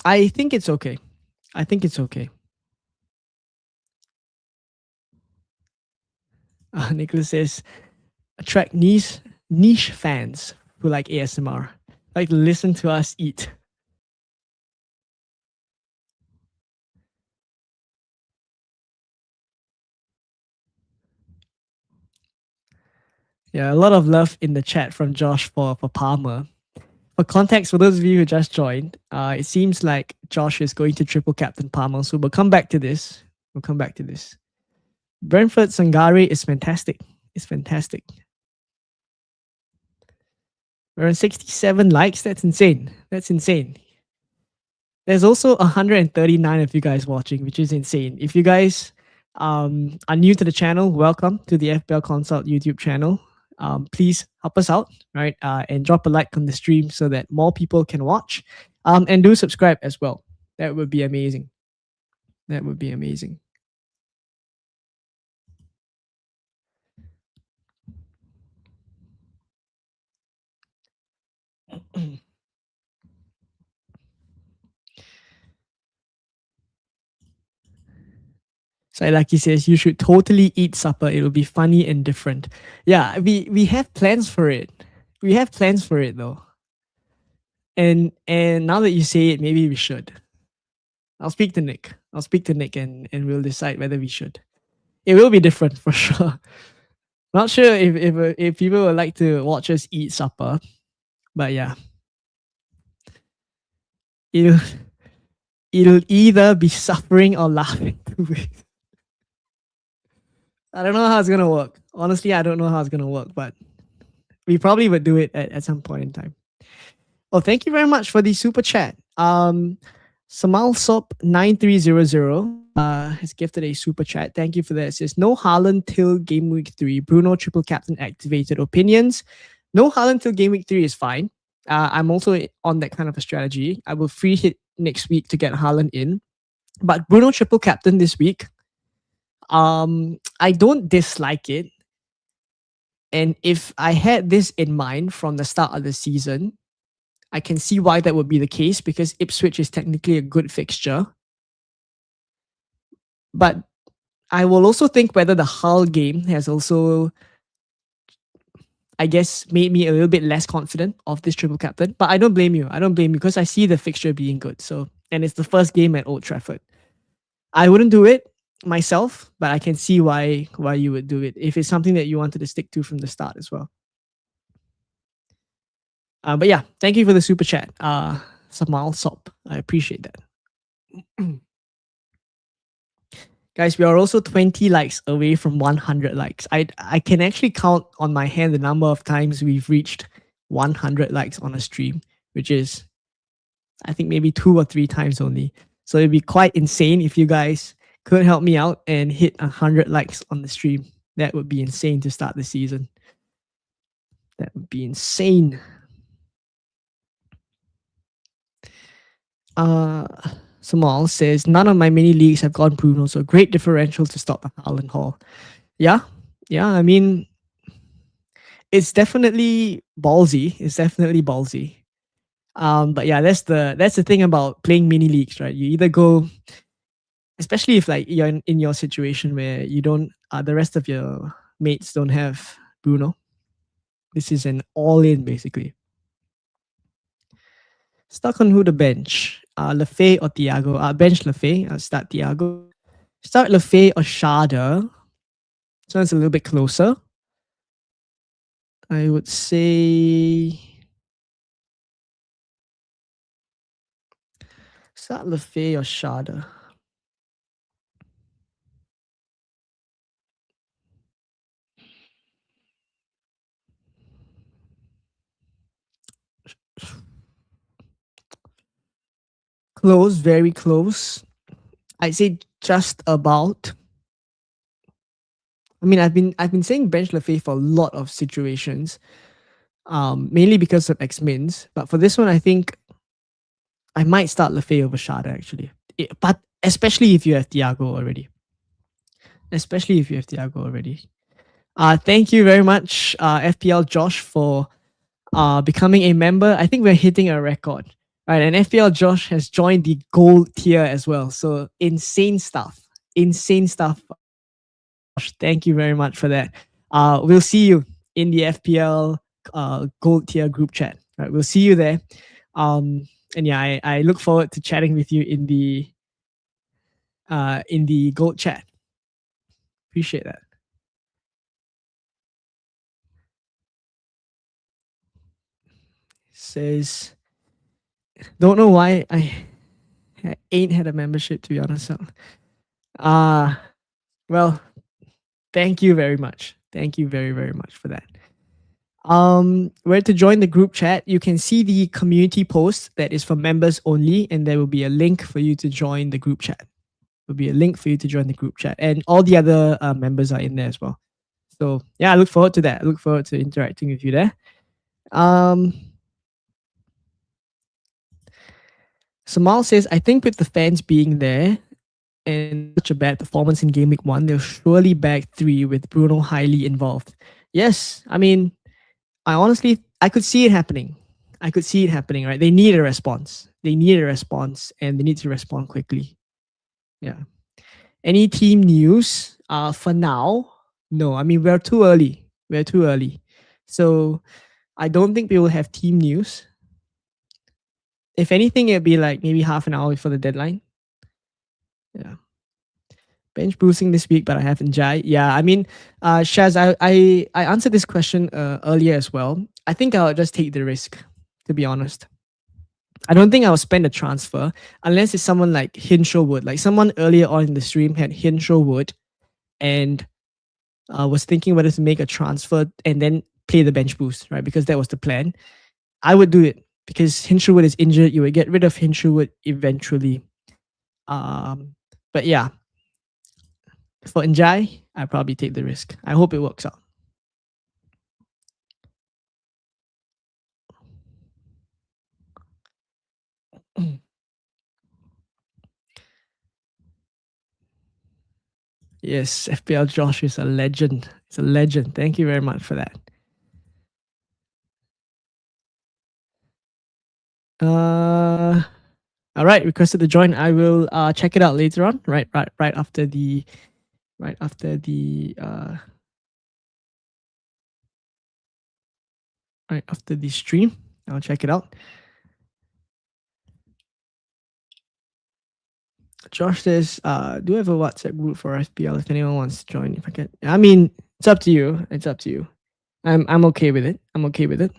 I think it's okay. Nicholas says, attract niche fans who like ASMR, like to listen to us eat. Yeah, a lot of love in the chat from Josh for Palmer. For context, for those of you who just joined, it seems like Josh is going to triple captain Palmer, so we'll come back to this. Brentford Sangare is fantastic. It's fantastic. We're on 67 likes. That's insane. That's insane. There's also 139 of you guys watching, which is insane. If you guys are new to the channel, welcome to the FPL Consult YouTube channel. Please help us out, right? And drop a like on the stream so that more people can watch. And do subscribe as well. That would be amazing. That would be amazing. Sailaki says you should totally eat supper. It'll be funny and different. Yeah, we have plans for it. We have plans for it though. And now that you say it, maybe we should. I'll speak to Nick. I'll speak to Nick and we'll decide whether we should. It will be different for sure. Not sure if people would like to watch us eat supper, but yeah, it'll it'll either be suffering or laughing. I don't know how it's gonna work. Honestly, I don't know how it's gonna work, but we probably would do it at some point in time. Oh, thank you very much for the super chat. Samal Sop 9300 has gifted a super chat. Thank you for that. It says no Haaland till game week 3. Bruno triple captain activated. Opinions. No Haaland till game week 3 is fine. I'm also on that kind of a strategy. I will free hit next week to get Haaland in. But Bruno triple captain this week. I don't dislike it. And if I had this in mind from the start of the season, I can see why that would be the case because Ipswich is technically a good fixture. But I will also think whether the Hull game has also, I guess, made me a little bit less confident of this triple captain. But I don't blame you. I don't blame you because I see the fixture being good. So, and it's the first game at Old Trafford. I wouldn't do it myself, but I can see why you would do it if it's something that you wanted to stick to from the start as well. But yeah, thank you for the super chat, Samal Sop. I appreciate that. Guys, we are also 20 likes away from 100 likes. I can actually count on my hand the number of times we've reached 100 likes on a stream, which is, I think, maybe 2 or 3 times only. So it'd be quite insane if you guys could help me out and hit 100 likes on the stream. That would be insane to start the season. That would be insane. Samal says, none of my mini leagues have gone Bruno, so great differential to stop Haaland Hall. Yeah, I mean, it's definitely ballsy. It's definitely ballsy. But yeah, that's the thing about playing mini leagues, right? You either go, especially if like you're in your situation where you don't, the rest of your mates don't have Bruno. This is an all-in basically. Stuck on who to bench? Lefay or Thiago? Bench Lefay. Start Thiago. Start Lefay or Schade. So it's a little bit closer. I would say start Lefay or Schade. Close, very close. I'd say just about. I mean, I've been saying bench Lefay for a lot of situations, mainly because of X-Mins. But for this one, I think I might start Lefay over Schade actually. But especially if you have Thiago already. Thank you very much, FPL Josh, for becoming a member. I think we're hitting a record. Right, and FPL Josh has joined the gold tier as well. So insane stuff. Thank you very much for that. We'll see you in the FPL gold tier group chat. Right, we'll see you there. And yeah, I look forward to chatting with you in the gold chat. Appreciate that. Says, don't know why I ain't had a membership, to be honest. Well, thank you very much. Thank you very, very much for that. Where to join the group chat, you can see the community post that is for members only, and there will be a link for you to join the group chat. There'll be a link for you to join the group chat, and all the other members are in there as well. So yeah, I look forward to that. I look forward to interacting with you there. Um, Samal says, I think with the fans being there and such a bad performance in game week 1, they'll surely bag 3 with Bruno highly involved. Yes, I mean, I could see it happening. I could see it happening, right? They need a response. They need a response, and they need to respond quickly. Yeah. Any team news? For now, no. I mean, we're too early. We're too early. So I don't think we will have team news. If anything, it'd be like maybe half an hour before the deadline. Yeah. Bench boosting this week, but I haven't Jai. Yeah, I mean, Shaz, I answered this question earlier as well. I think I'll just take the risk, to be honest. I don't think I'll spend a transfer unless it's someone like Hinshaw Wood. Like someone earlier on in the stream had Hinshaw Wood and was thinking whether to make a transfer and then play the bench boost, right? Because that was the plan. I would do it because Hinshaw Wood is injured. You would get rid of Hinshaw Wood eventually. But yeah, for Njai, I probably take the risk. I hope it works out. Yes, FPL Josh is a legend. It's a legend. Thank you very much for that. All right, requested to join. I will check it out later on. Right after the right after the stream. I'll check it out. Josh says, do you have a WhatsApp group for FPL if anyone wants to join? If I can, I mean, it's up to you. It's up to you. I'm okay with it. I'm okay with it.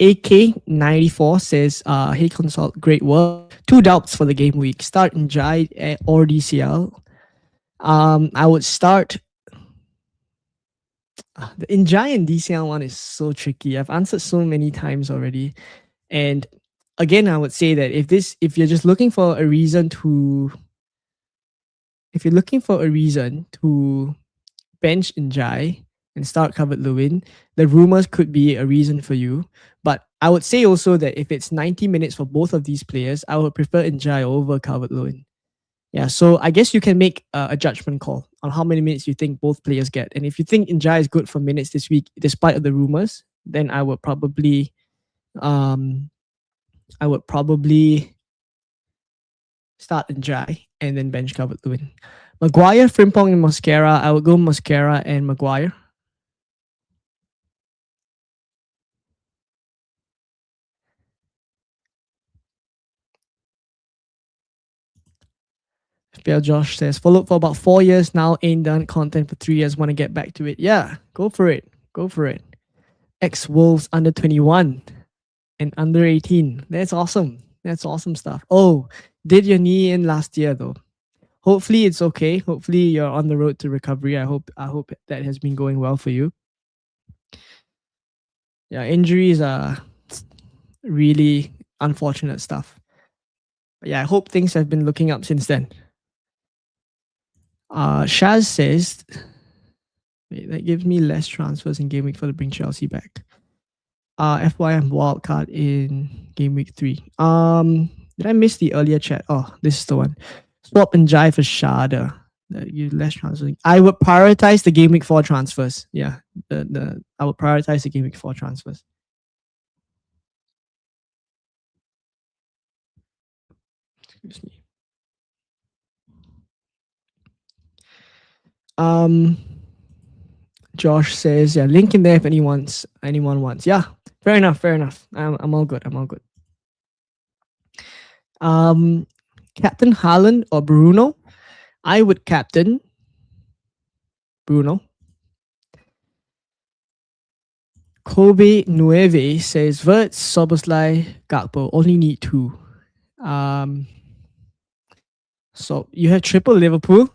AK94 says, hey consult, great work. 2 doubts for the game week. Start Njai or DCL. I would start. The Njai and DCL one is so tricky. I've answered so many times already. And again, I would say that if you're just looking for a reason to bench Njai and start Covered Lewin, the rumors could be a reason for you. But I would say also that if it's 90 minutes for both of these players, I would prefer Njai over Covered Lewin. Yeah, so I guess you can make a judgment call on how many minutes you think both players get. And if you think Njai is good for minutes this week, despite of the rumors, then I would probably start Njai and then bench Covered Lewin. Maguire, Frimpong, and Mosquera. I would go Mosquera and Maguire. FPL Josh says, followed for about 4 years now, ain't done content for 3 years, want to get back to it. Yeah, go for it. Go for it. Ex-Wolves under 21 and under 18. That's awesome. That's awesome stuff. Oh, did your knee in last year though? Hopefully it's okay. Hopefully you're on the road to recovery. I hope that has been going well for you. Yeah, injuries are really unfortunate stuff. But yeah, I hope things have been looking up since then. Shaz says, wait, that gives me less transfers in game week for to bring Chelsea back. FYM wildcard in game week 3. Did I miss the earlier chat? Oh, this is the one. Swap and Jai for Shada. You less transfers. I would prioritize the game week 4 transfers. Yeah, I would prioritize the game week 4 transfers. Excuse me. Josh says, yeah, link in there if anyone wants. Yeah, fair enough. I'm all good. Captain Haaland or Bruno? I would captain Bruno. Kobe Nueve says, Vert, Soboslai, Gakpo, only need 2. So you have triple Liverpool?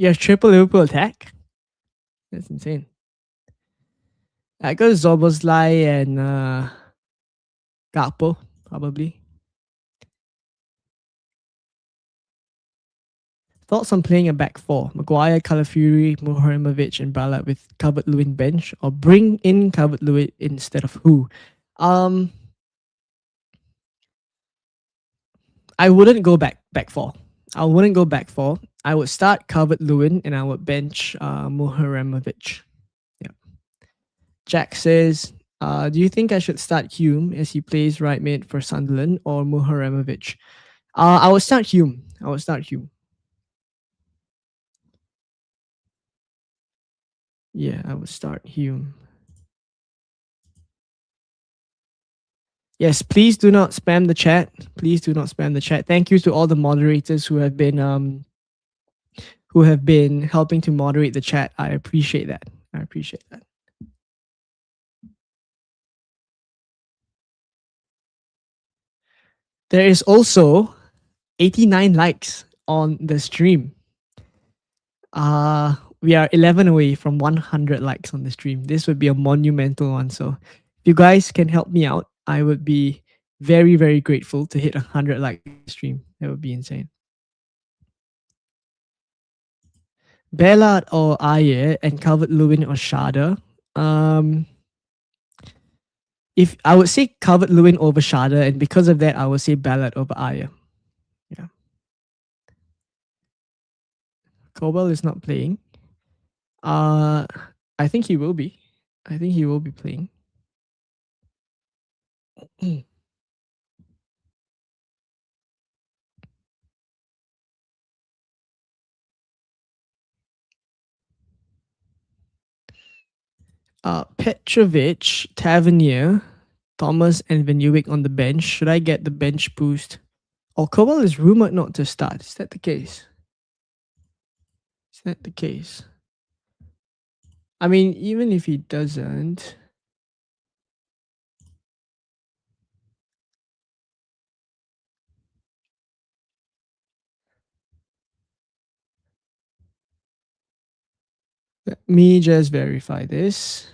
You have triple Liverpool attack? That's insane. I go Zoboslai and Gakpo, probably. Thoughts on playing a back four? Maguire, Calafiori, Muharimovic, and Balat with Calvert-Lewin bench, or bring in Calvert-Lewin instead of who? Um, I wouldn't go back four. I wouldn't go back four. I would start Calvert-Lewin and I would bench Muharimovic. Yeah. Jack says, do you think I should start Hume as he plays right mid for Sunderland or Muharimovic? I would start Hume. I would start Hume. Yeah, I would start Hume. Yes, please do not spam the chat. Please do not spam the chat. Thank you to all the moderators who have been helping to moderate the chat. I appreciate that. I appreciate that. There is also 89 likes on the stream. We are 11 away from 100 likes on the stream. This would be a monumental one. So if you guys can help me out, I would be very, very grateful to hit 100 like stream. That would be insane. Bellard or Ayer and Calvert-Lewin or Shada. If I would say Calvert-Lewin over Shada, and because of that, I would say Ballard over Ayer. Yeah. Cobell is not playing. I think he will be. I think he will be playing. Petrovic, Tavernier, Thomas, and Van Uyck on the bench. Should I get the bench boost? Oh, Cobell is rumored not to start. Is that the case? Is that the case? I mean, even if he doesn't. Let me just verify this.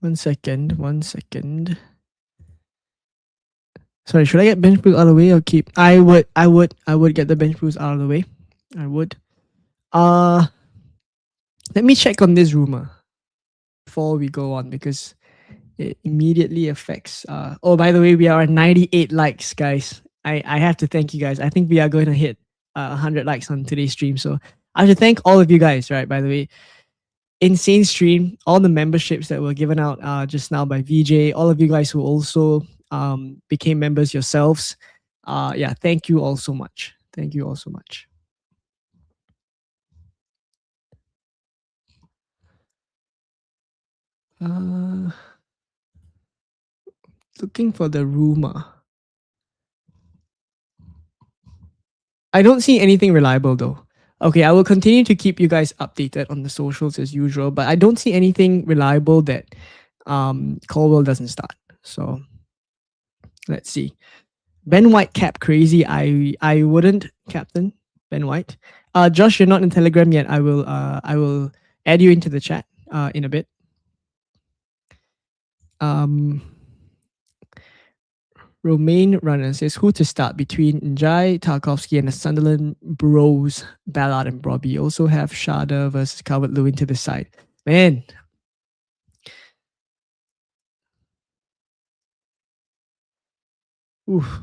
One second. Sorry, should I get bench boost out of the way or keep? I would get the bench boost out of the way. I would. Let me check on this rumor before we go on because it immediately affects. Oh, by the way, we are at 98 likes, guys. I have to thank you guys. I think we are going to hit 100 likes on today's stream. So I should thank all of you guys, right? By the way, insane stream, all the memberships that were given out just now by VJ, all of you guys who also became members yourselves. Yeah, thank you all so much. Thank you all so much. Looking for the rumor. I don't see anything reliable though. Okay, I will continue to keep you guys updated on the socials as usual, but I don't see anything reliable that Colwell doesn't start. So let's see. Ben White cap crazy. I wouldn't captain Ben White. Josh, you're not in Telegram yet. I will add you into the chat in a bit. Romain Runner says who to start between Njai, Tarkovsky, and the Sunderland bros, Ballard and Robbie. Also have Shada versus Calvert-Lewin to the side. Man. Oof.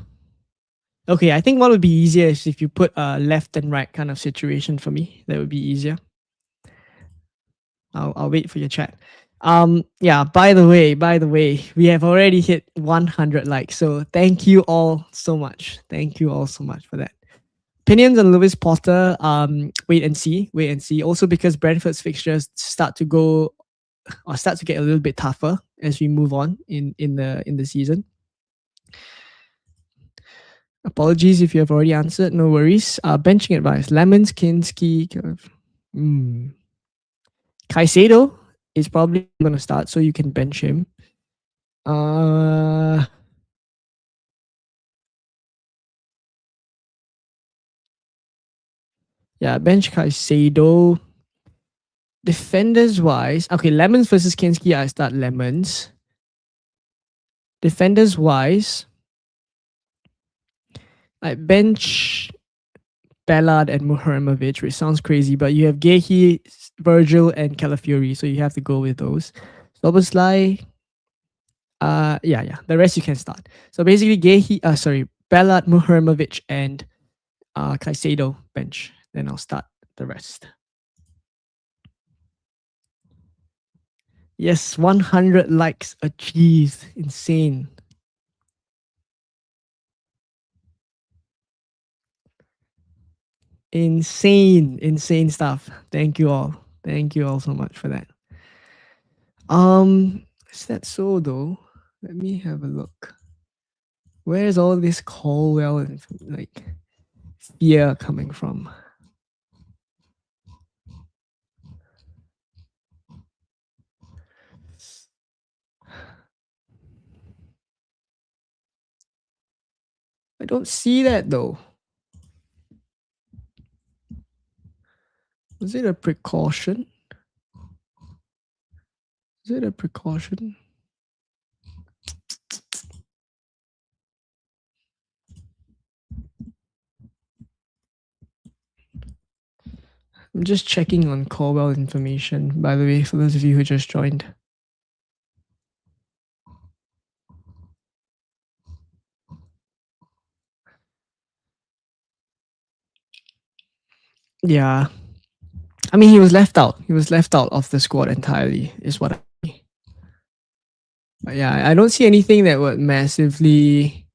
Okay, I think what would be easier is if you put a left and right kind of situation for me. That would be easier. I'll wait for your chat. Yeah, by the way, we have already hit 100 likes. So thank you all so much. Thank you all so much for that. Opinions on Lewis Potter, wait and see. Wait and see. Also because Brentford's fixtures start to go or start to get a little bit tougher as we move on in the season. Apologies if you have already answered. No worries. Benching advice: Lemons, Kinski, Caicedo is probably going to start, so you can bench him. Uh, yeah, bench Caicedo. Defenders wise, okay, Lemons versus Kinski, I start Lemons. Defenders wise, I bench Ballard and Muharimovic, which sounds crazy, but you have Gehi, Virgil, and Calafiori, so you have to go with those. Soboslai, yeah, the rest you can start. So basically, Ballard, Muharimovic, and Caicedo bench. Then I'll start the rest. Yes, 100 likes achieved. Insane. Insane stuff. Thank you all. Thank you all so much for that. Is that so though? Let me have a look. Where's all this Colwell and like fear coming from? I don't see that though. Was it a precaution? Is it a precaution? I'm just checking on Colwell information, by the way, for those of you who just joined. Yeah. I mean, he was left out. He was left out of the squad entirely, is what I. But yeah, I don't see anything that would massively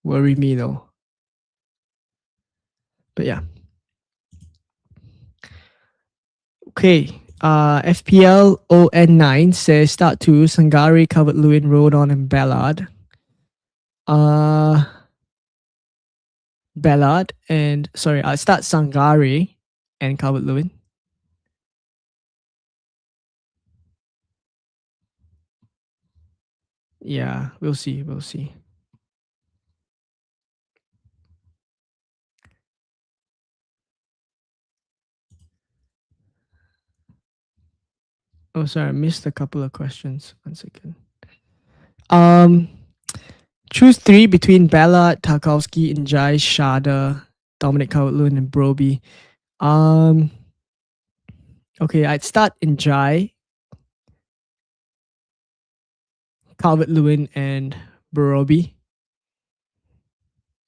worry me though. But yeah. Okay. FPL ON9 says start two: Sangari, Calvert-Lewin, Rodon, and Ballard. Ballard and sorry, I'll start Sangari and Calvert-Lewin. Yeah, we'll see. We'll see. Oh, sorry, I missed a couple of questions. 1 second. Choose three between Ballard, Tarkowski, Njai, Shada, Dominic Calvert-Lewin, and Broby. Okay, I'd start Njai, Calvert-Lewin, and Broby.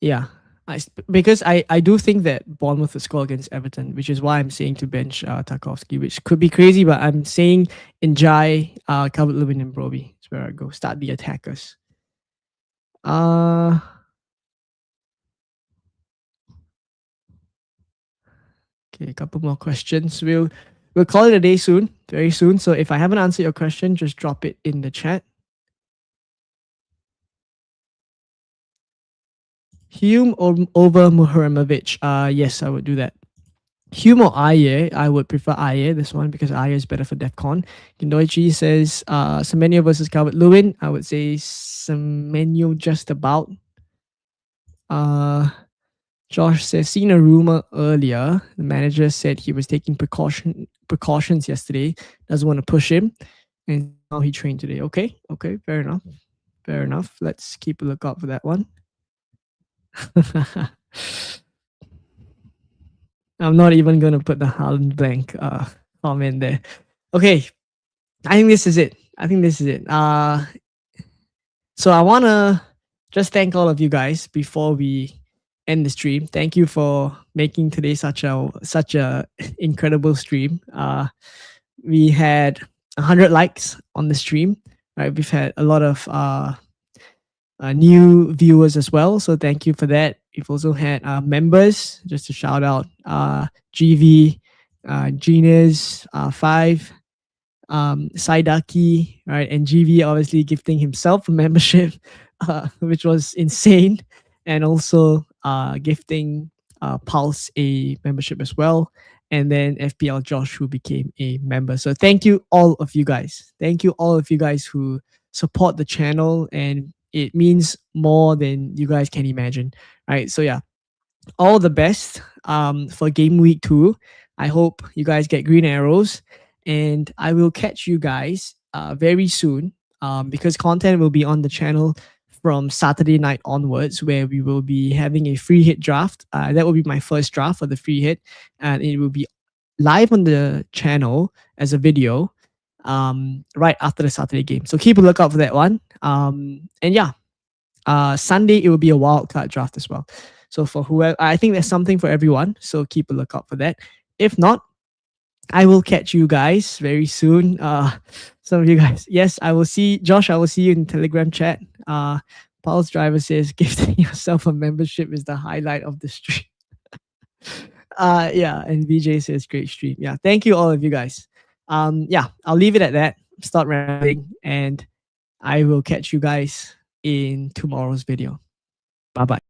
Yeah, because I do think that Bournemouth will score against Everton, which is why I'm saying to bench Tarkowski, which could be crazy, but I'm saying Njai, Calvert-Lewin, and Broby is where I go. Start the attackers. Okay, a couple more questions. We'll call it a day soon, very soon. So if I haven't answered your question, just drop it in the chat. Hume over Muharimovic. Yes, I would do that. Hume or Aye, I would prefer Aye, this one, because Aye is better for DEFCON. Kindoichi says Semenyo versus Calvert-Lewin. I would say Semenyo just about. Josh says, seen a rumor earlier. The manager said he was taking precautions yesterday. Doesn't want to push him. And now he trained today. Okay, fair enough. Fair enough. Let's keep a lookout for that one. I'm not even going to put the Haaland blank comment there. Okay, I think this is it. So I want to just thank all of you guys before we end the stream. Thank you for making today such a incredible stream. We had 100 likes on the stream. Right, we've had a lot of new viewers as well. So thank you for that. We've also had members, just to shout out GV, Genius, 5, Saidaki, right? And GV obviously gifting himself a membership, which was insane. And also gifting Pulse a membership as well. And then FPL Josh, who became a member. So thank you, all of you guys. Thank you, all of you guys who support the channel. And it means more than you guys can imagine, right? So, yeah, all the best for game week 2. I hope you guys get green arrows, and I will catch you guys very soon because content will be on the channel from Saturday night onwards, where we will be having a free hit draft. That will be my first draft for the free hit, and it will be live on the channel as a video right after the Saturday game. So keep a lookout for that one. And yeah, Sunday it will be a wild card draft as well. So for whoever, I think there's something for everyone. So keep a lookout for that. If not, I will catch you guys very soon. Some of you guys, yes, I will see Josh. I will see you in Telegram chat. Pulse Driver says gifting yourself a membership is the highlight of the stream. Yeah, and VJ says great stream. Yeah, thank you all of you guys. Yeah, I'll leave it at that. Start rambling, and I will catch you guys in tomorrow's video. Bye bye.